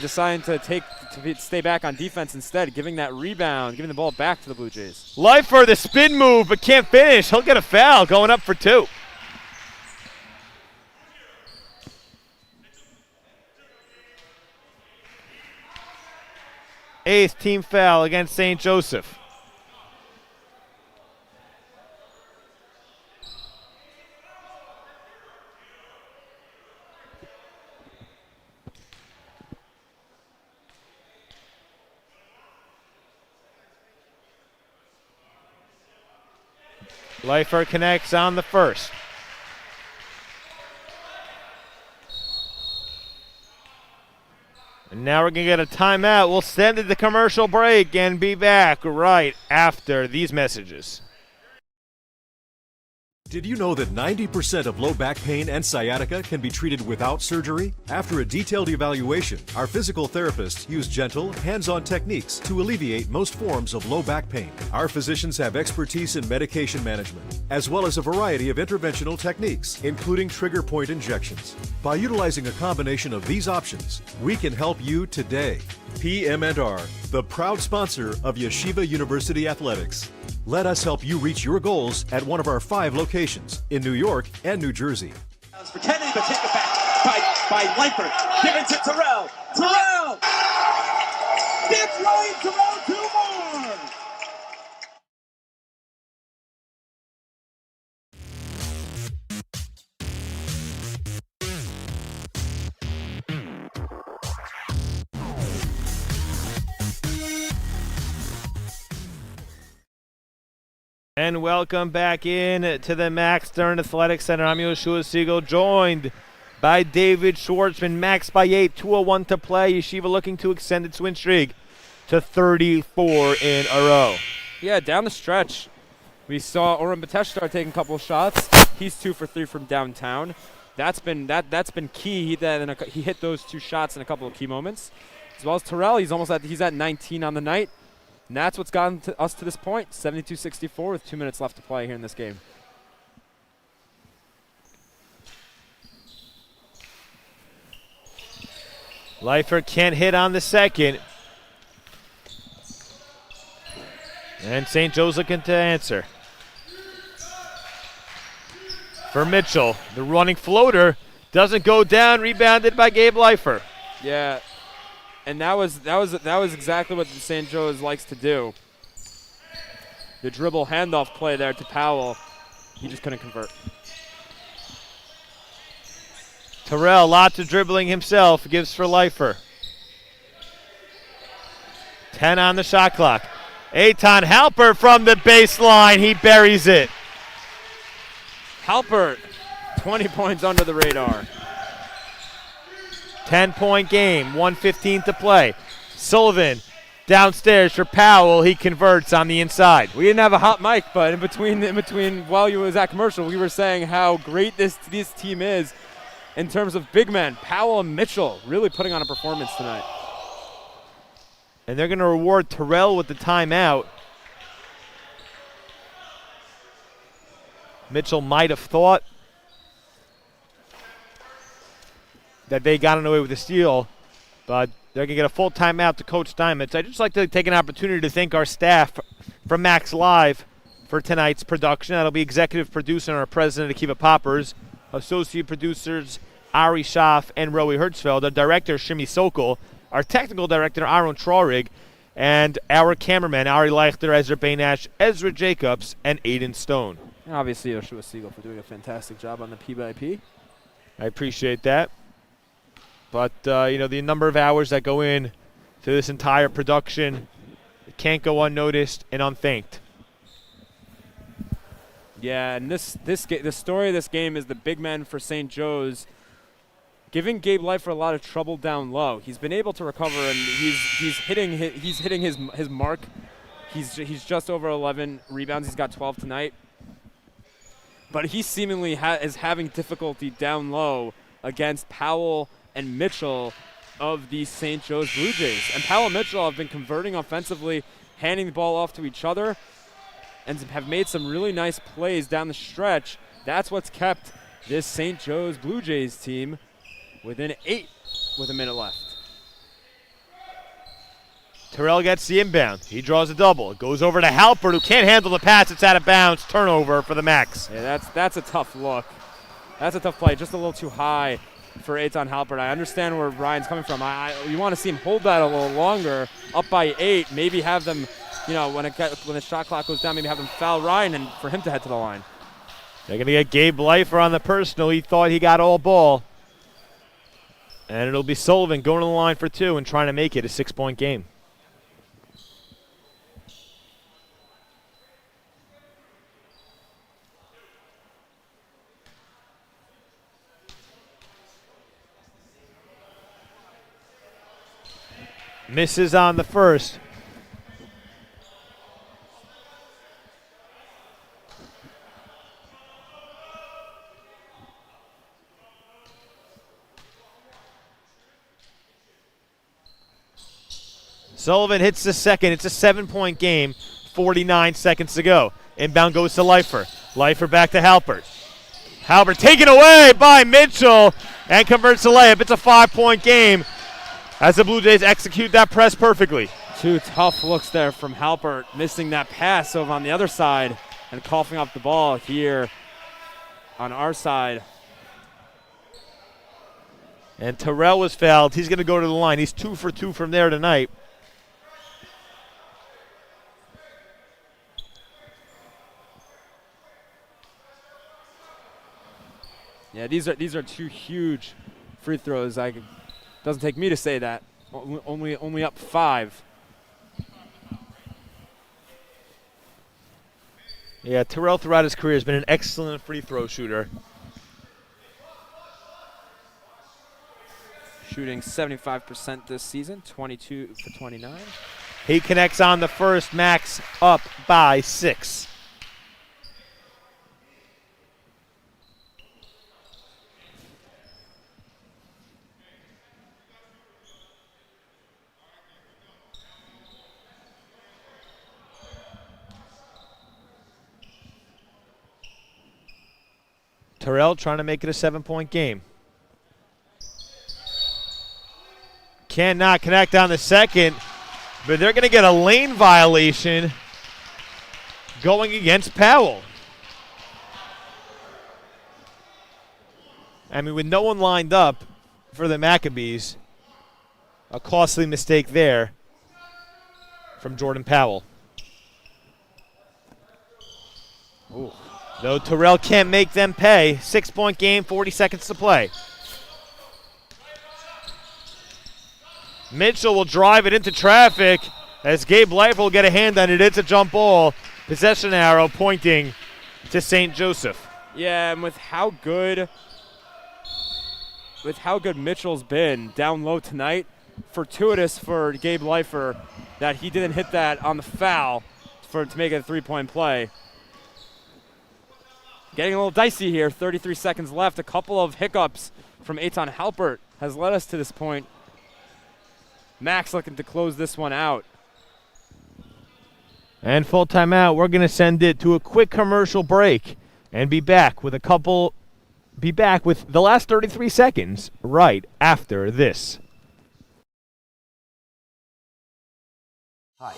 Speaker 2: Deciding to stay back on defense instead, giving that rebound, giving the ball back to the Blue Jays.
Speaker 1: Leichter, the spin move, but can't finish. He'll get a foul, going up for 2. Eighth team foul against St. Joseph. Leichter connects on the first. And now we're going to get a timeout. We'll send it to commercial break and be back right after these messages.
Speaker 4: Did you know that 90% of low back pain and sciatica can be treated without surgery? After a detailed evaluation, our physical therapists use gentle, hands-on techniques to alleviate most forms of low back pain. Our physicians have expertise in medication management, as well as a variety of interventional techniques, including trigger point injections. By utilizing a combination of these options, we can help you today. PM&R, the proud sponsor of Yeshiva University Athletics. Let us help you reach your goals at one of our 5 locations in New York and New Jersey.
Speaker 17: For Kennedy, but take it back by Leichter. Given to Terrell. Terrell! Dips right, Terrell, 2 more!
Speaker 1: And welcome back in to the Max Stern Athletic Center. I'm Yehoshua Segal, joined by David Schwartzman. Max by 8, 2:01 to play. Yeshiva looking to extend its win streak to 34 in a row.
Speaker 2: Yeah, down the stretch, we saw Oren Batesh start taking a couple of shots. He's 2 for 3 from downtown. That's been key. He hit those 2 shots in a couple of key moments. As well as Terrell, he's at 19 on the night. And that's what's gotten us to this point, 72-64 with 2 minutes left to play here in this game.
Speaker 1: Leichter can't hit on the second. And St. Joe's looking to answer. For Mitchell, the running floater doesn't go down, rebounded by Gabe Leichter.
Speaker 2: Yeah. And that was exactly what the St. Joe's likes to do. The dribble handoff play there to Powell. He just couldn't convert.
Speaker 1: Terrell, lots of dribbling himself, gives for Leichter. 10 on the shot clock. Eitan Halpert from the baseline. He buries it.
Speaker 2: Halpert, 20 points under the radar.
Speaker 1: 10-point game, 1:15 to play. Sullivan downstairs for Powell. He converts on the inside.
Speaker 2: We didn't have a hot mic, but in between while you was at commercial, we were saying how great this team is in terms of big men. Powell and Mitchell really putting on a performance tonight.
Speaker 1: And they're going to reward Terrell with the timeout. Mitchell might have thought that they got away with the steal, but they're going to get a full timeout to Coach Steinmetz. I'd just like to take an opportunity to thank our staff from Max Live for tonight's production. That'll be executive producer and our president, Akiva Poppers, associate producers, Ari Schopf and Roey Herzfeld, our director, Shimmy Socol, our technical director, Aaron Traurig, and our cameraman, Ari Leichter, Ezra Baynash, Ezra Jacobs, and Ayden Stone.
Speaker 2: And obviously, Yehoshua Segal for doing a fantastic job on the P-by-P.
Speaker 1: I appreciate that. But, the number of hours that go in to this entire production, it can't go unnoticed and unthanked.
Speaker 2: Yeah, and the story of this game is the big men for St. Joe's giving Gabe Leichter a lot of trouble down low. He's been able to recover, and he's hitting his mark. He's just over 11 rebounds. He's got 12 tonight. But he seemingly is having difficulty down low against Powell and Mitchell of the St. Joe's Blue Jays. And Powell and Mitchell have been converting offensively, handing the ball off to each other, and have made some really nice plays down the stretch. That's what's kept this St. Joe's Blue Jays team within 8 with a minute left.
Speaker 1: Terrell gets the inbound. He draws a double. It goes over to Halpert, who can't handle the pass. It's out of bounds. Turnover for the Max.
Speaker 2: Yeah, that's a tough look. That's a tough play. Just a little too high for Eitan Halpert. I understand where Ryan's coming from. You want to see him hold that a little longer, up by 8. Maybe have them, when the shot clock goes down, maybe have them foul Ryan and for him to head to the line.
Speaker 1: They're going to get Gabe Leichter on the personal. He thought he got all ball. And it'll be Sullivan going to the line for 2 and trying to make it a 6-point game. Misses on the first. Sullivan hits the second. It's a 7-point game. 49 seconds to go. Inbound goes to Leichter. Leichter back to Halpert. Halpert taken away by Mitchell and converts the layup. It's a 5-point game as the Blue Jays execute that press perfectly.
Speaker 2: Two tough looks there from Halpert, missing that pass over on the other side and coughing up the ball here on our side.
Speaker 1: And Terrell was fouled. He's going to go to the line. He's 2 for 2 from there tonight.
Speaker 2: Yeah, these are two huge free throws. Doesn't take me to say that. Only up 5.
Speaker 1: Yeah, Terrell throughout his career has been an excellent free throw shooter.
Speaker 2: Shooting 75% this season, 22 for 29.
Speaker 1: He connects on the first. Max up by 6. Terrell trying to make it a 7-point game. Cannot connect on the second, but they're going to get a lane violation going against Powell. I mean, with no one lined up for the Maccabees, a costly mistake there from Jordan Powell. Ooh. Though Terrell can't make them pay. 6-point game, 40 seconds to play. Mitchell will drive it into traffic as Gabe Leichter will get a hand on it. It's a jump ball. Possession arrow pointing to St. Joseph.
Speaker 2: Yeah, and with how good Mitchell's been down low tonight, fortuitous for Gabe Leichter that he didn't hit that on the foul to make it a 3-point play. Getting a little dicey here, 33 seconds left. A couple of hiccups from Eitan Halpert has led us to this point. Max looking to close this one out.
Speaker 1: And full timeout. We're going to send it to a quick commercial break and be back with the last 33 seconds right after this.
Speaker 18: Hi,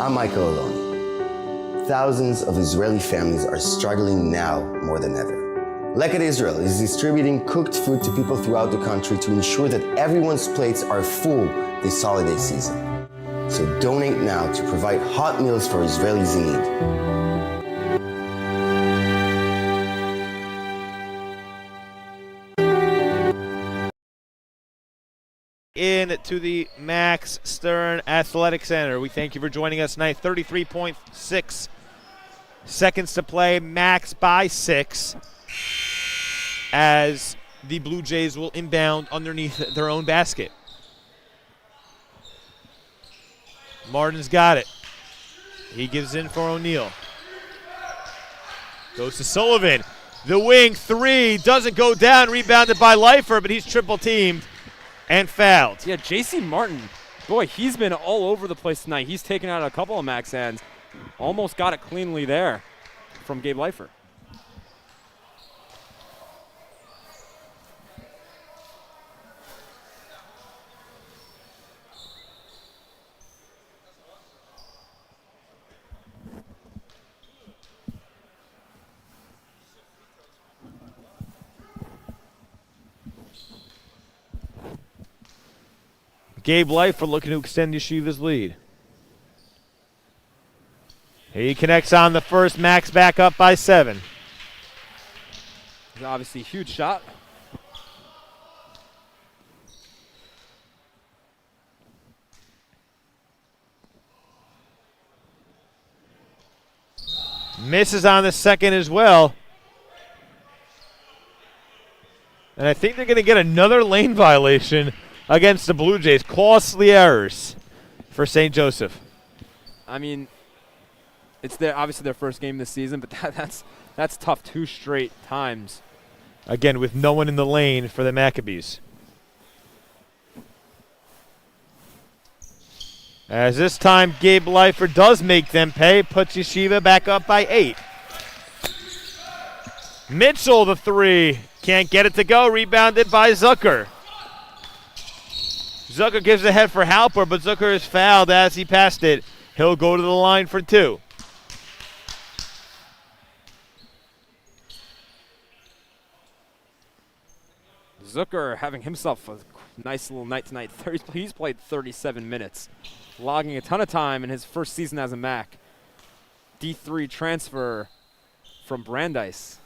Speaker 18: I'm Michael Aloni. Thousands of Israeli families are struggling now more than ever. Leichter Israel is distributing cooked food to people throughout the country to ensure that everyone's plates are full this holiday season. So donate now to provide hot meals for Israelis in
Speaker 1: need. To the Max Stern Athletic Center. We thank you for joining us tonight. 33.6 seconds to play. Max by 6 as the Blue Jays will inbound underneath their own basket. Martin's got it. He gives in for O'Neal. Goes to Sullivan. The wing 3 doesn't go down. Rebounded by Leichter, but he's triple teamed and fouled.
Speaker 2: Yeah, J.C. Martin, boy, he's been all over the place tonight. He's taken out a couple of Max hands. Almost got it cleanly there from Gabe Leichter.
Speaker 1: Gabe Leichter looking to extend Yeshiva's lead. He connects on the first. Max back up by 7.
Speaker 2: Obviously, huge shot.
Speaker 1: Misses on the second as well. And I think they're going to get another lane violation against the Blue Jays. Costly errors for St. Joseph.
Speaker 2: I mean, it's obviously their first game this season, but that's tough 2 straight times.
Speaker 1: Again, with no one in the lane for the Maccabees. As this time, Gabe Leichter does make them pay, puts Yeshiva back up by 8. Mitchell, the 3, can't get it to go. Rebounded by Zucker. Zucker gives the head for Halper, but Zucker is fouled as he passed it. He'll go to the line for 2.
Speaker 2: Zucker having himself a nice little night tonight. He's played 37 minutes, logging a ton of time in his first season as a Mac. D3 transfer from Brandeis.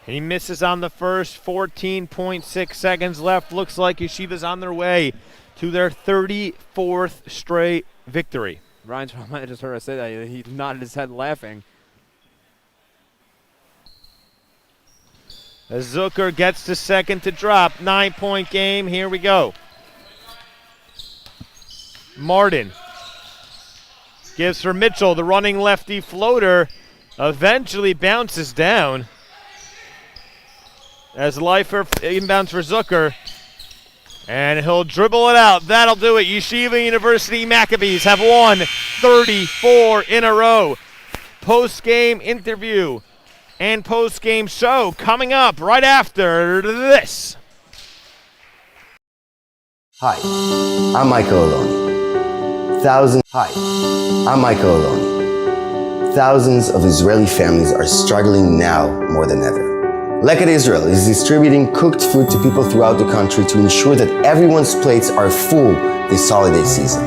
Speaker 1: He misses on the first, 14.6 seconds left. Looks like Yeshiva's on their way to their 34th straight victory.
Speaker 2: Ryan I just heard us say that. He nodded his head laughing.
Speaker 1: As Zucker gets to second to drop. 9-point game. Here we go. Martin gives for Mitchell. The running lefty floater eventually bounces down. As Leichter inbounds for Zucker. And he'll dribble it out. That'll do it. Yeshiva University Maccabees have won 34 in a row. Post-game interview and post-game show coming up right after this.
Speaker 18: Hi, I'm Michael Aloni. Thousands of Israeli families are struggling now more than ever. Leichter Israel is distributing cooked food to people throughout the country to ensure that everyone's plates are full this holiday season.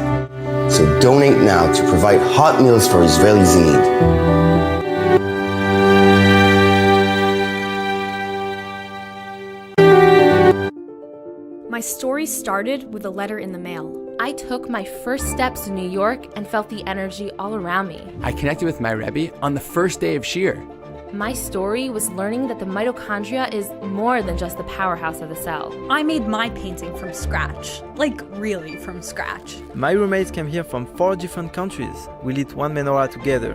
Speaker 18: So donate now to provide hot meals for Israelis in need.
Speaker 15: My story started with a letter in the mail.
Speaker 5: I took my first steps in New York and felt the energy all around me.
Speaker 6: I connected with my Rebbe on the first day of Shir.
Speaker 5: My story was learning that the mitochondria is more than just the powerhouse of the cell.
Speaker 7: I made my painting from scratch. Like, really from scratch.
Speaker 8: My roommates came here from 4 different countries. We lit one menorah together.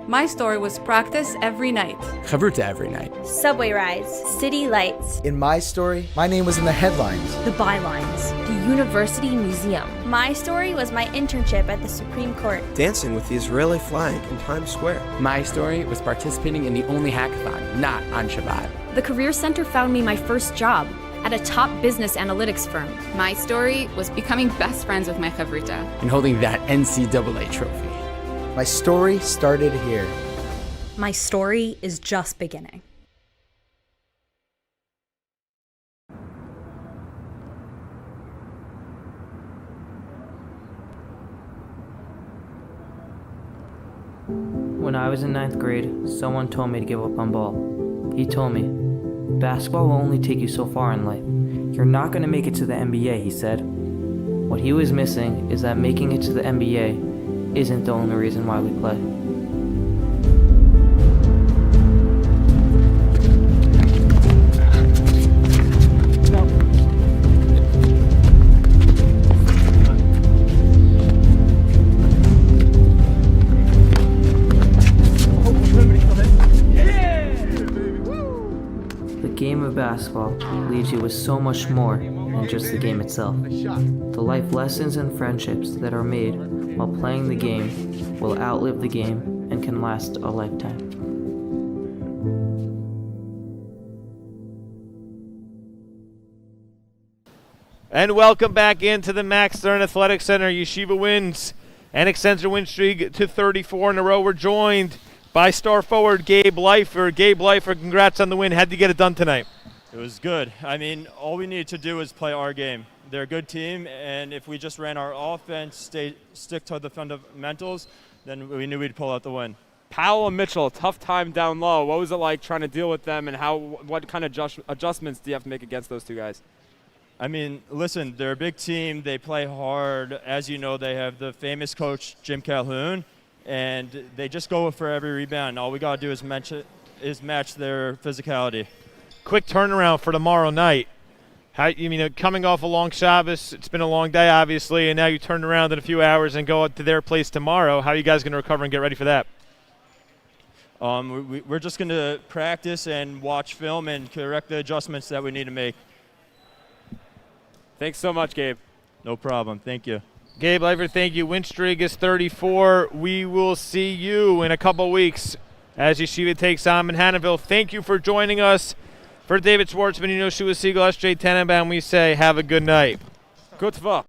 Speaker 14: My story was practice every night.
Speaker 6: Chavruta every night.
Speaker 9: Subway rides, city lights.
Speaker 10: In my story, my name was in the headlines.
Speaker 7: The bylines.
Speaker 5: The University Museum.
Speaker 9: My story was my internship at the Supreme Court.
Speaker 11: Dancing with the Israeli flag in Times Square.
Speaker 6: My story was participating in the only hackathon, not on Shabbat.
Speaker 15: The Career Center found me my first job at a top business analytics firm.
Speaker 16: My story was becoming best friends with my chavruta.
Speaker 6: And holding that NCAA trophy.
Speaker 10: My story started here.
Speaker 7: My story is just beginning.
Speaker 3: When I was in 9th grade, someone told me to give up on ball. He told me, basketball will only take you so far in life. You're not going to make it to the NBA, he said. What he was missing is that making it to the NBA isn't the only reason why we play. The game of basketball leaves you with so much more than just the game itself. The life lessons and friendships that are made while playing the game will outlive the game and can last a lifetime.
Speaker 1: And welcome back into the Max Stern Athletic Center. Yeshiva wins and extends their win streak to 34 in a row. We're joined by star forward Gabe Leichter. Gabe Leichter, congrats on the win. How'd you get it done tonight?
Speaker 13: It was good. I mean, all we needed to do was play our game. They're a good team, and if we just ran our offense, stick to the fundamentals, then we knew we'd pull out the win.
Speaker 2: Powell and Mitchell, tough time down low. What was it like trying to deal with them, and what kind of adjustments do you have to make against those two guys?
Speaker 13: I mean, listen, they're a big team. They play hard. As you know, they have the famous coach, Jim Calhoun, and they just go for every rebound. All we got to do is match their physicality.
Speaker 1: Quick turnaround for tomorrow night. Coming off a long Shabbos, it's been a long day, obviously, and now you turn around in a few hours and go up to their place tomorrow. How are you guys going to recover and get ready for that?
Speaker 13: We're just going to practice and watch film and correct the adjustments that we need to make.
Speaker 2: Thanks so much, Gabe.
Speaker 13: No problem. Thank you.
Speaker 1: Gabe Leichter, thank you. Win streak is 34. We will see you in a couple weeks as Yeshiva takes on Manhattanville. Thank you for joining us. For David Schwartzman, Yehoshua, Segal, SJ Tannenbaum, we say have a good night.
Speaker 2: Good luck.